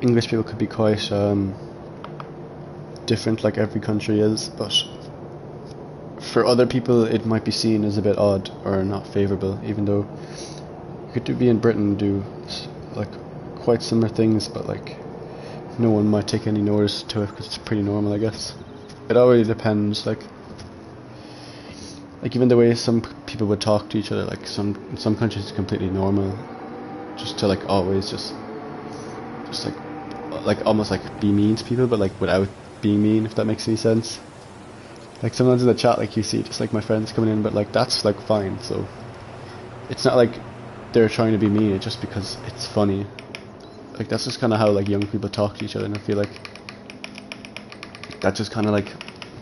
English people could be quite different, like every country is, but for other people it might be seen as a bit odd or not favourable, even though you could be in Britain and do like quite similar things, but like no one might take any notice to it because it's pretty normal, I guess. It always depends, like even the way some people would talk to each other, like in some countries it's completely normal just to like always just like almost like be mean to people, but like without being mean, if that makes any sense. Like sometimes in the chat, like you see just like my friends coming in, but like that's like fine, so it's not like they're trying to be mean, it's just because it's funny. Like that's just kind of how like young people talk to each other, and I feel like that's just kind of like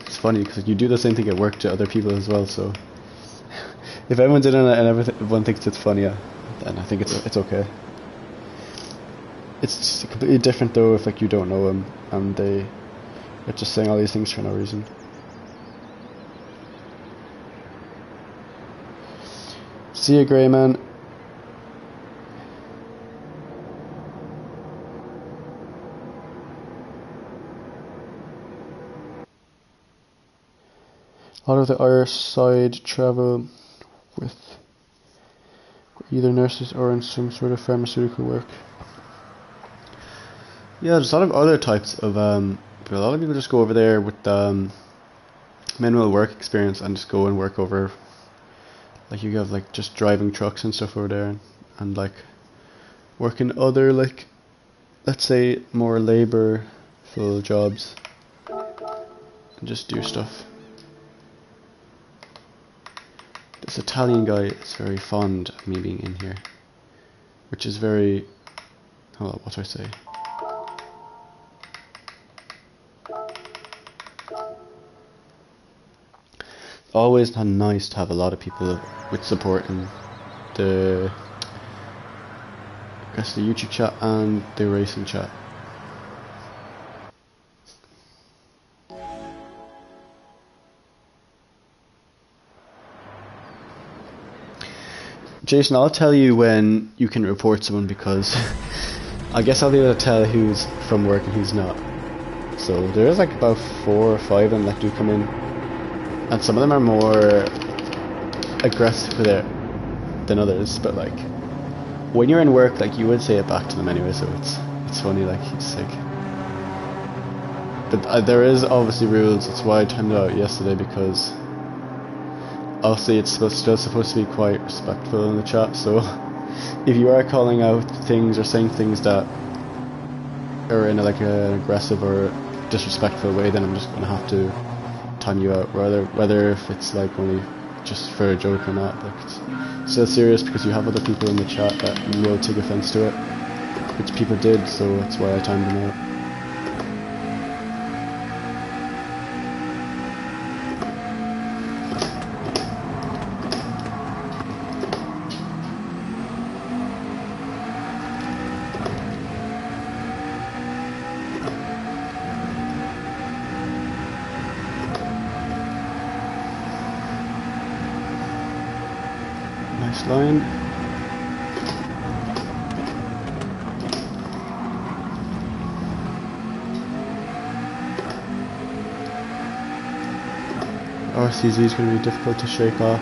it's funny because you do the same thing at work to other people as well. So if everyone's in on it and everyone thinks it's funny, yeah, then I think it's okay. It's just completely different though if like you don't know them and they're just saying all these things for no reason. See ya, Grey Man. A lot of the Irish side travel with either nurses or in some sort of pharmaceutical work. Yeah, there's a lot of other types of but a lot of people just go over there with minimal work experience and just go and work over, like you have like just driving trucks and stuff over there, and like work in other like, let's say, more labour full jobs and just do stuff. This Italian guy is very fond of me being in here, which is very, hold on, what do I say? Always nice to have a lot of people with support in the, I guess, the YouTube chat and the racing chat. Jason, I'll tell you when you can report someone, because I guess I'll be able to tell who's from work and who's not. So there is like about 4 or 5 of them that do come in, and some of them are more aggressive with it than others, but like when you're in work, like you would say it back to them anyway, so it's funny, like it's like, but there is obviously rules. That's why I timed it out yesterday, because obviously it's still supposed to be quite respectful in the chat, so if you are calling out things or saying things that are in like an aggressive or disrespectful way, then I'm just going to have to time you out, whether if it's like only just for a joke or not. Like it's still serious, because you have other people in the chat that will take offense to it, which people did, so that's why I timed them out. Nice line. RCZ is going to be difficult to shake off.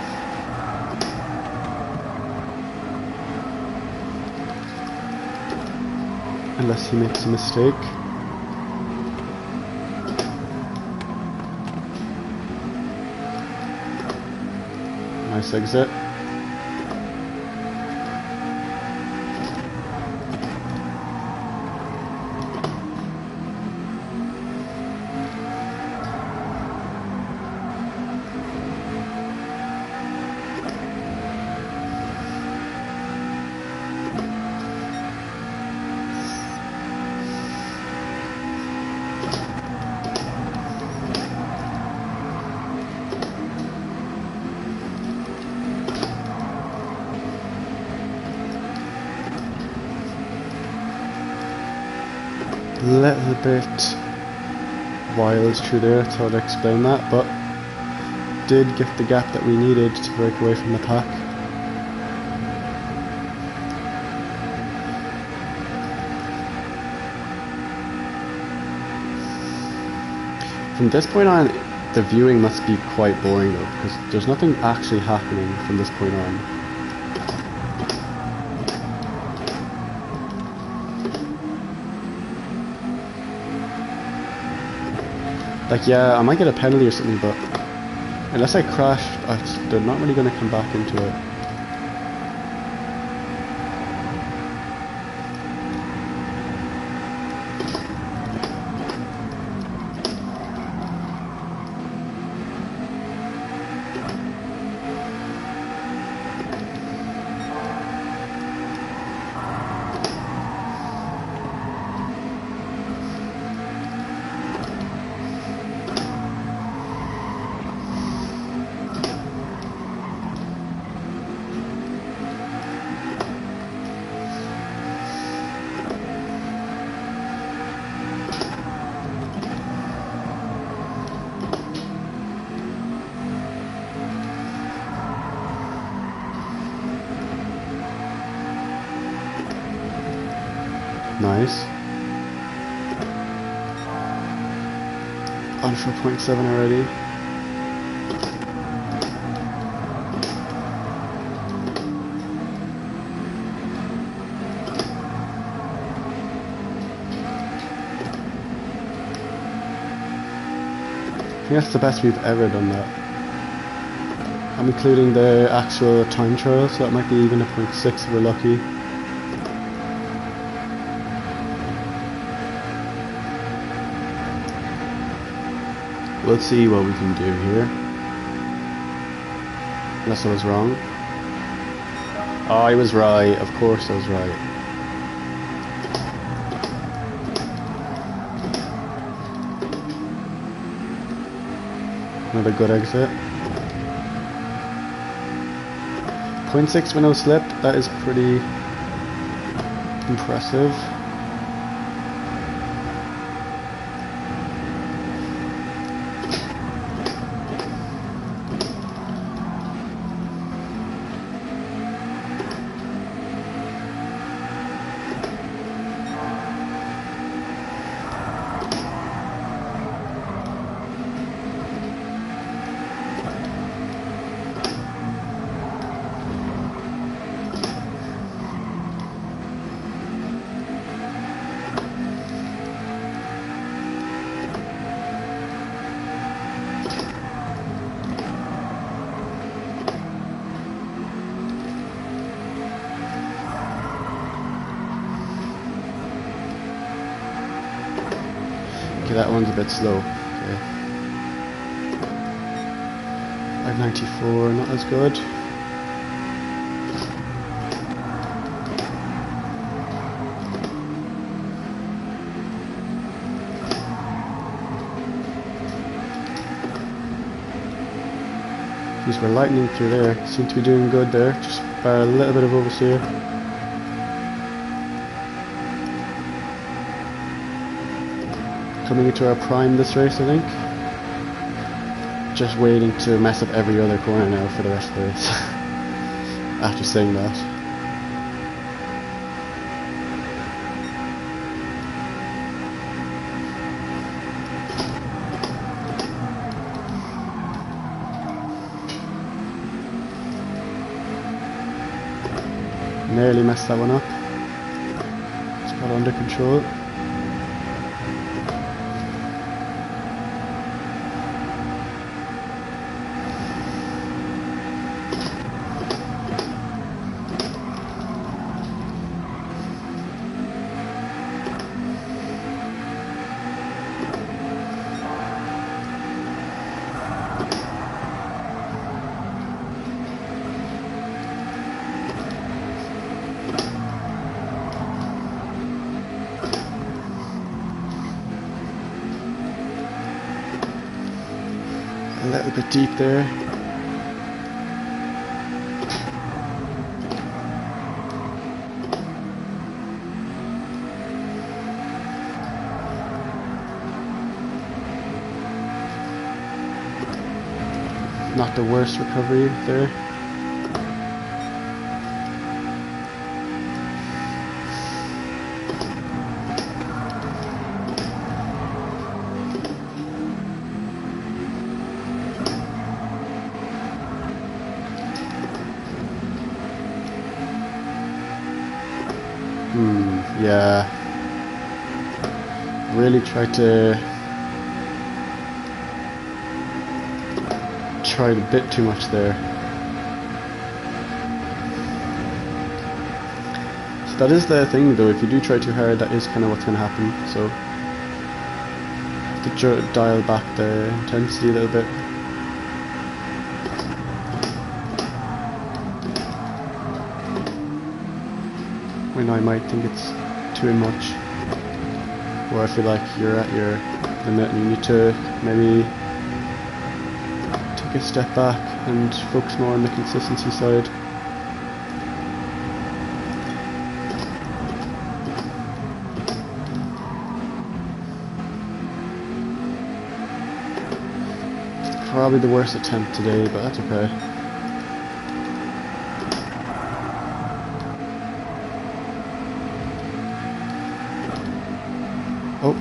Unless he makes a mistake. Nice exit. Little bit wild through there, thought I'd explain that, but did get the gap that we needed to break away from the pack. From this point on, the viewing must be quite boring though, because there's nothing actually happening from this point on. Like, yeah, I might get a penalty or something, but unless I crash, they're not really going to come back into it. Nice. On 4.7 already. I think that's the best we've ever done that. I'm including the actual time trial, so that might be even a 0.6 if we're lucky. We'll see what we can do here. Unless I was wrong. Oh, I was right. Of course I was right. Another good exit. 0.6 with no slip. That is pretty impressive. Okay, that one's a bit slow. Okay. 594, not as good. Jeez, we're lightning through there. Seem to be doing good there. Just a little bit of oversteer. Coming into our prime this race, I think. Just waiting to mess up every other corner now for the rest of the race. After saying that. Nearly messed that one up. It's got under control. a bit deep there. Not the worst recovery there. Yeah. Really tried a bit too much there. So that is the thing though, if you do try too hard, that is kind of what's going to happen, so have to dial back the intensity a little bit. I know I might think it's too much, or I feel like you're at your limit and you need to maybe take a step back and focus more on the consistency side. Probably the worst attempt today, but that's okay. Oh.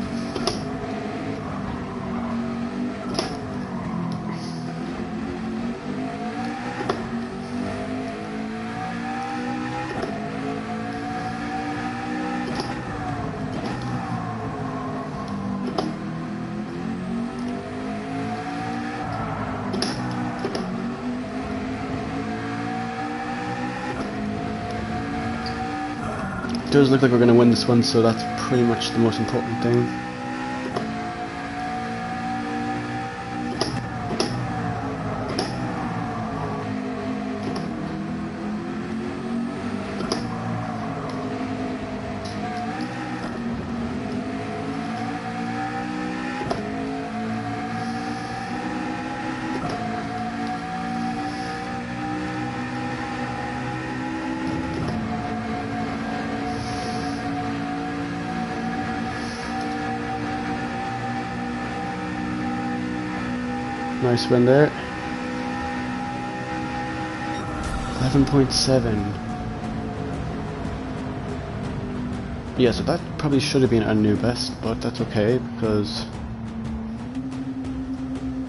It does look like we're going to win this one, so that's pretty much the most important thing. Nice win there. 11.7. Yeah, so that probably should have been a new best, but that's okay because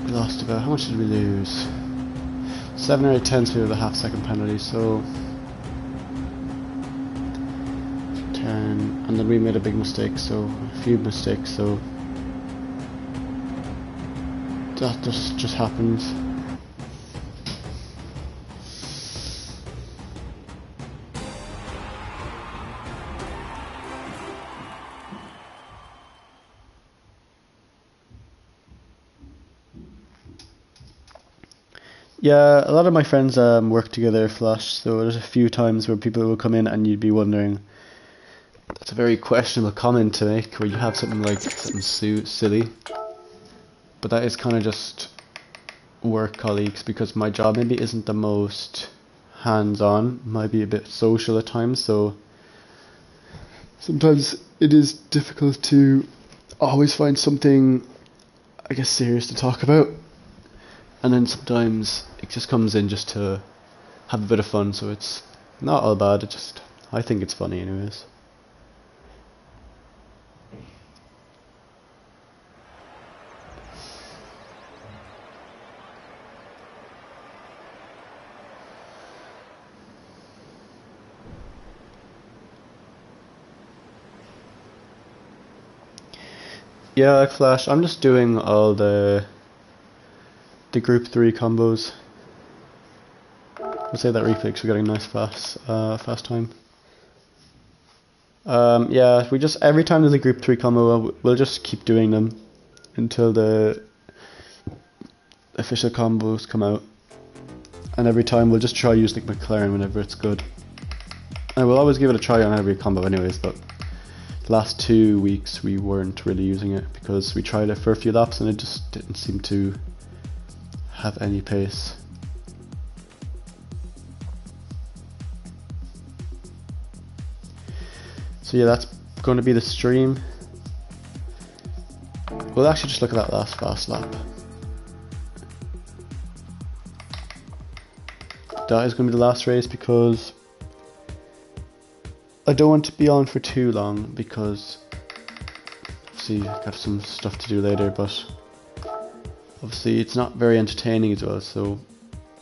we lost about, how much did we lose? 7 or 8 tenths with a half-second penalty, so 10, and then we made a big mistake, so a few mistakes, so that just happens. Yeah, a lot of my friends work together Flash, so there's a few times where people will come in and you'd be wondering, that's a very questionable comment to make, where you have something like something silly. But that is kind of just work colleagues, because my job maybe isn't the most hands-on, might be a bit social at times, so sometimes it is difficult to always find something, I guess, serious to talk about, and then sometimes it just comes in just to have a bit of fun, so it's not all bad, it just, I think it's funny anyways. Yeah, like Flash, I'm just doing all the group 3 combos. I'll say that refix, we're getting nice fast time. Yeah, we just, every time there's a group 3 combo, we'll just keep doing them until the official combos come out. And every time we'll just try use like McLaren whenever it's good. And we'll always give it a try on every combo anyways, but last 2 weeks we weren't really using it because we tried it for a few laps and it just didn't seem to have any pace. So yeah, that's going to be the stream. We'll actually just look at that last fast lap. That is going to be the last race because I don't want to be on for too long because obviously I got some stuff to do later, but obviously it's not very entertaining as well, so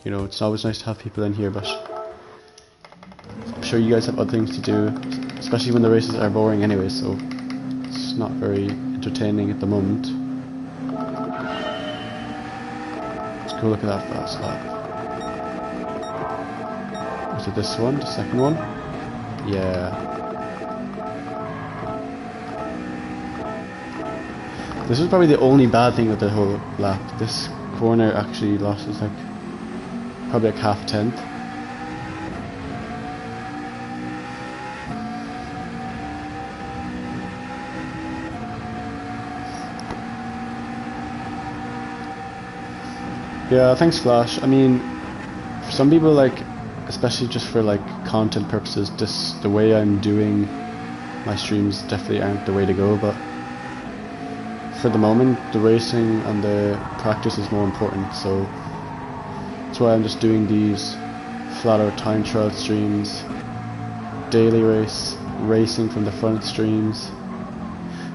you know, it's always nice to have people in here, but I'm sure you guys have other things to do, especially when the races are boring anyway, so it's not very entertaining at the moment. Let's go look at that fast lap. Was it this one, the second one? Yeah. This was probably the only bad thing with the whole lap. This corner actually lost us like probably like half a tenth. Yeah, thanks Flash. I mean, for some people, like, especially just for like content purposes, the way I'm doing my streams definitely aren't the way to go, but for the moment the racing and the practice is more important, so that's why I'm just doing these flat out time trial streams, daily racing from the front streams,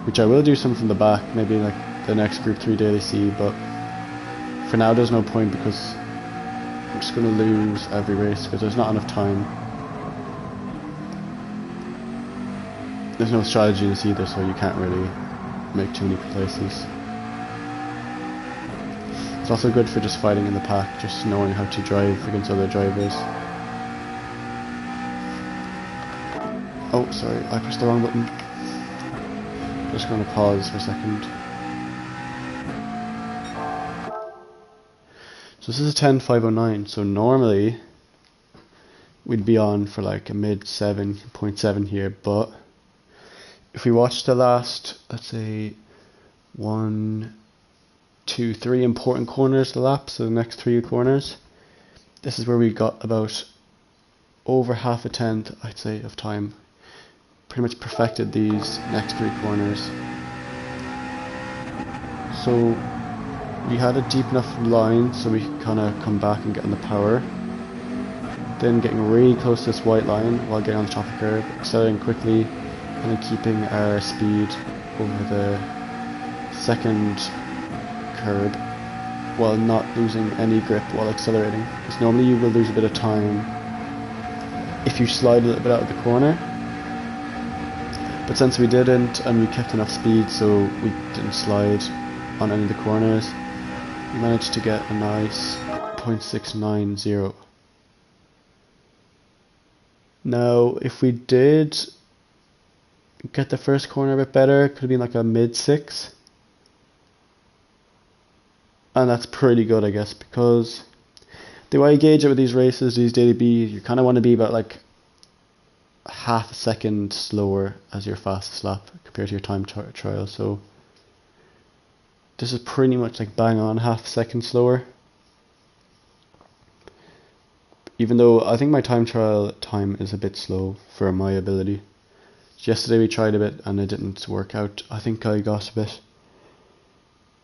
which I will do some from the back, maybe like the next Group 3 Daily C, but for now there's no point because I'm just going to lose every race because there's not enough time. There's no strategy in this either, so you can't really make too many places. It's also good for just fighting in the pack, just knowing how to drive against other drivers. Oh, sorry, I pressed the wrong button. Just going to pause for a second. So this is a 10.509, so normally we'd be on for like a mid 7.7 here, but if we watch the last, let's say 1, 2, 3 important corners of the lap, so the next 3 corners, this is where we got about over half a tenth, I'd say, of time. Pretty much perfected these next 3 corners. So we had a deep enough line so we could kind of come back and get on the power. Then getting really close to this white line while getting on the top of the curve, accelerating quickly, and then keeping our speed over the second curb while not losing any grip while accelerating. Because normally you will lose a bit of time if you slide a little bit out of the corner. But since we didn't, and we kept enough speed so we didn't slide on any of the corners, we managed to get a nice 0.690. Now, if we did get the first corner a bit better, it could have been like a mid 6. And that's pretty good, I guess, because the way I gauge it with these races, these daily B, you kind of want to be about like half a second slower as your fastest lap compared to your time trial. So this is pretty much like bang on half a second slower. Even though I think my time trial time is a bit slow for my ability. Yesterday we tried a bit and it didn't work out. I think I got a bit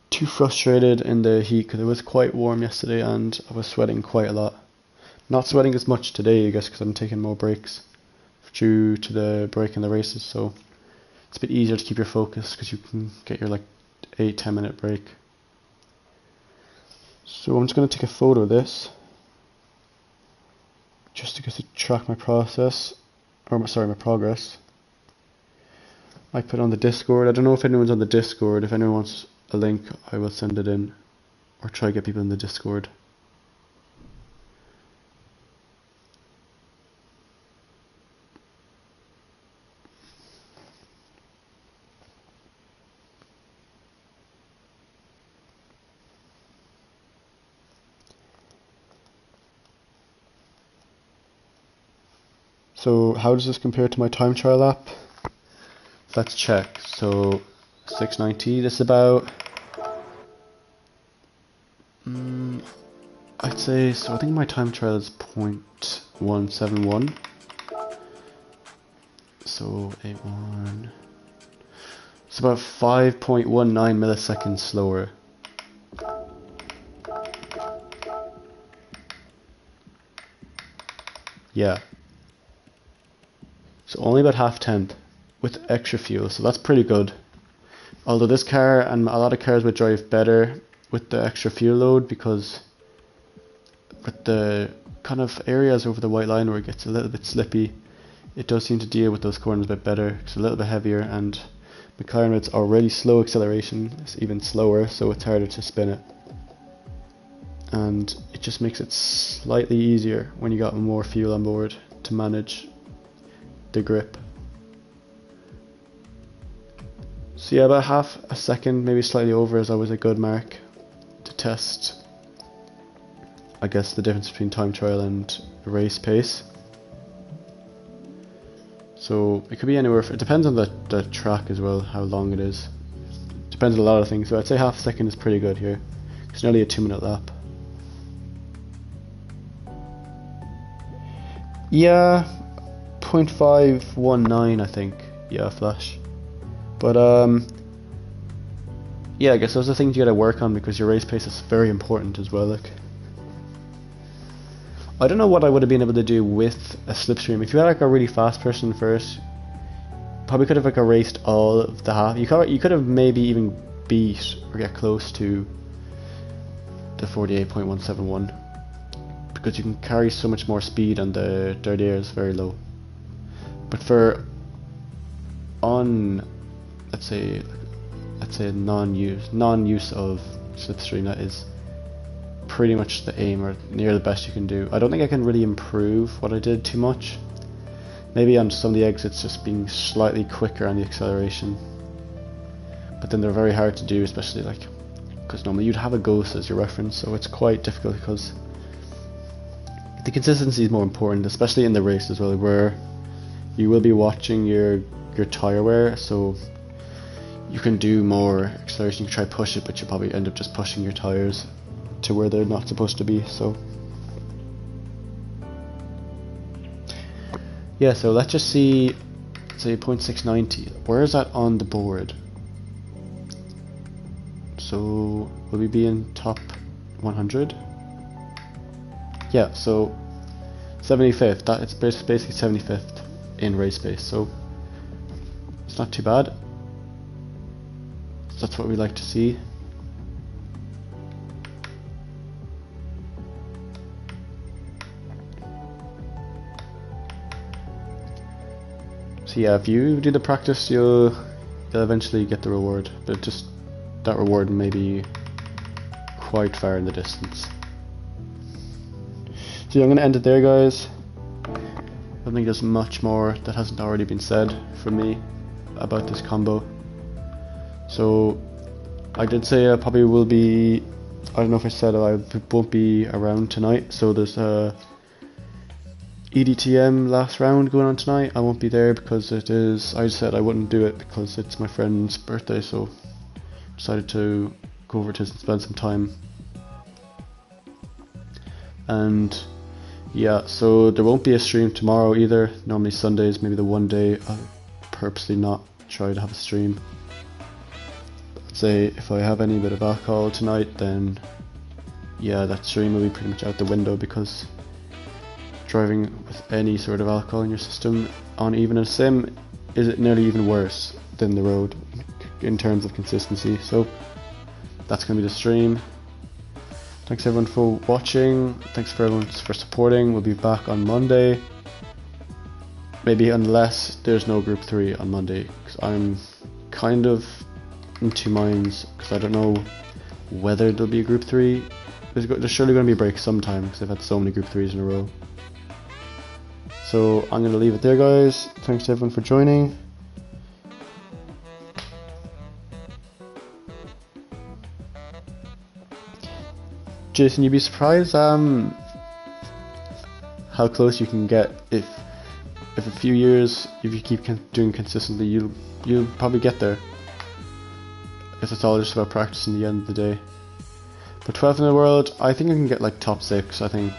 too frustrated in the heat because it was quite warm yesterday and I was sweating quite a lot. Not sweating as much today, I guess, because I'm taking more breaks due to the break in the races, so it's a bit easier to keep your focus because you can get your like 8-10 minute break. So I'm just going to take a photo of this just to get to track my process, or sorry, my progress. I put it on the Discord. I don't know if anyone's on the Discord. If anyone wants a link, I will send it in or try to get people in the Discord. So how does this compare to my time trial app? Let's check. So 690, this is about say, so I think my time trial is 0.171. So 81. It's about 5.19 milliseconds slower. Yeah. So only about half-tenth with extra fuel, so that's pretty good. Although this car and a lot of cars would drive better with the extra fuel load, because with the kind of areas over the white line where it gets a little bit slippy, it does seem to deal with those corners a bit better. It's a little bit heavier, and McLaren, with its already slow acceleration, is even slower, so it's harder to spin it. And it just makes it slightly easier when you got more fuel on board to manage the grip. So yeah, about half a second, maybe slightly over, is always a good mark to test, I guess, the difference between time trial and race pace. So it could be anywhere, it depends on the track as well, how long it is. Depends on a lot of things, so I'd say half a second is pretty good here. It's nearly a 2-minute lap. Yeah, 0.519 I think, yeah, flash. But yeah, I guess those are things you gotta work on, because your race pace is very important as well. Like, I don't know what I would have been able to do with a slipstream. If you had like a really fast person first, probably could have like erased all of the half. You could have maybe even beat or get close to the 48.171, because you can carry so much more speed and the dirt air is very low. But for let's say non-use of slipstream, that is pretty much the aim, or near the best you can do. I don't think I can really improve what I did too much. Maybe on some of the exits just being slightly quicker on the acceleration, but then they're very hard to do, especially like because normally you'd have a ghost as your reference, so it's quite difficult because the consistency is more important, especially in the race as well, where you will be watching your tire wear, so you can do more acceleration. You can try to push it, but you probably end up just pushing your tires to where they're not supposed to be. So yeah, so let's just see, say 0.690. Where is that on the board? So will we be in top 100? Yeah, so 75th. That it's basically 75th in race pace, so it's not too bad. That's what we like to see. So yeah, if you do the practice, you'll eventually get the reward, but just that reward may be quite far in the distance. So yeah, I'm going to end it there, guys. I don't think there's much more that hasn't already been said from me about this combo. So I did say I probably will be, I don't know if I said it, I won't be around tonight, so there's a EDTM last round going on tonight. I won't be there because it is, I said I wouldn't do it because it's my friend's birthday, so decided to go over to spend some time. And yeah, so there won't be a stream tomorrow either. Normally Sundays, maybe the one day I'll purposely not try to have a stream. Let's say if I have any bit of alcohol tonight, then yeah, that stream will be pretty much out the window, because driving with any sort of alcohol in your system on even a sim is nearly even worse than the road in terms of consistency. So that's going to be the stream. Thanks everyone for watching. Thanks for everyone for supporting. We'll be back on Monday. Maybe, unless there's no Group 3 on Monday, because I'm kind of in two minds, because I don't know whether there'll be a Group 3. There's surely going to be a break sometime, because I've had so many Group 3s in a row. So I'm going to leave it there, guys. Thanks to everyone for joining. Jason, you'd be surprised how close you can get if a few years, if you keep doing consistently, you'll probably get there. I guess it's all just about practice in the end of the day. But 12th in the world, I think I can get like top 6. I think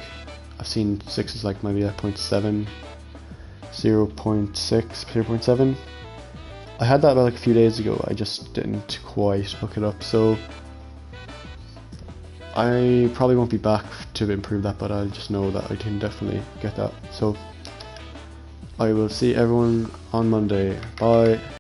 I've seen 6s like maybe at 0.7, 0.6, 0.7. I had that like a few days ago, I just didn't quite hook it up, so I probably won't be back to improve that, but I just know that I can definitely get that. So I will see everyone on Monday. Bye.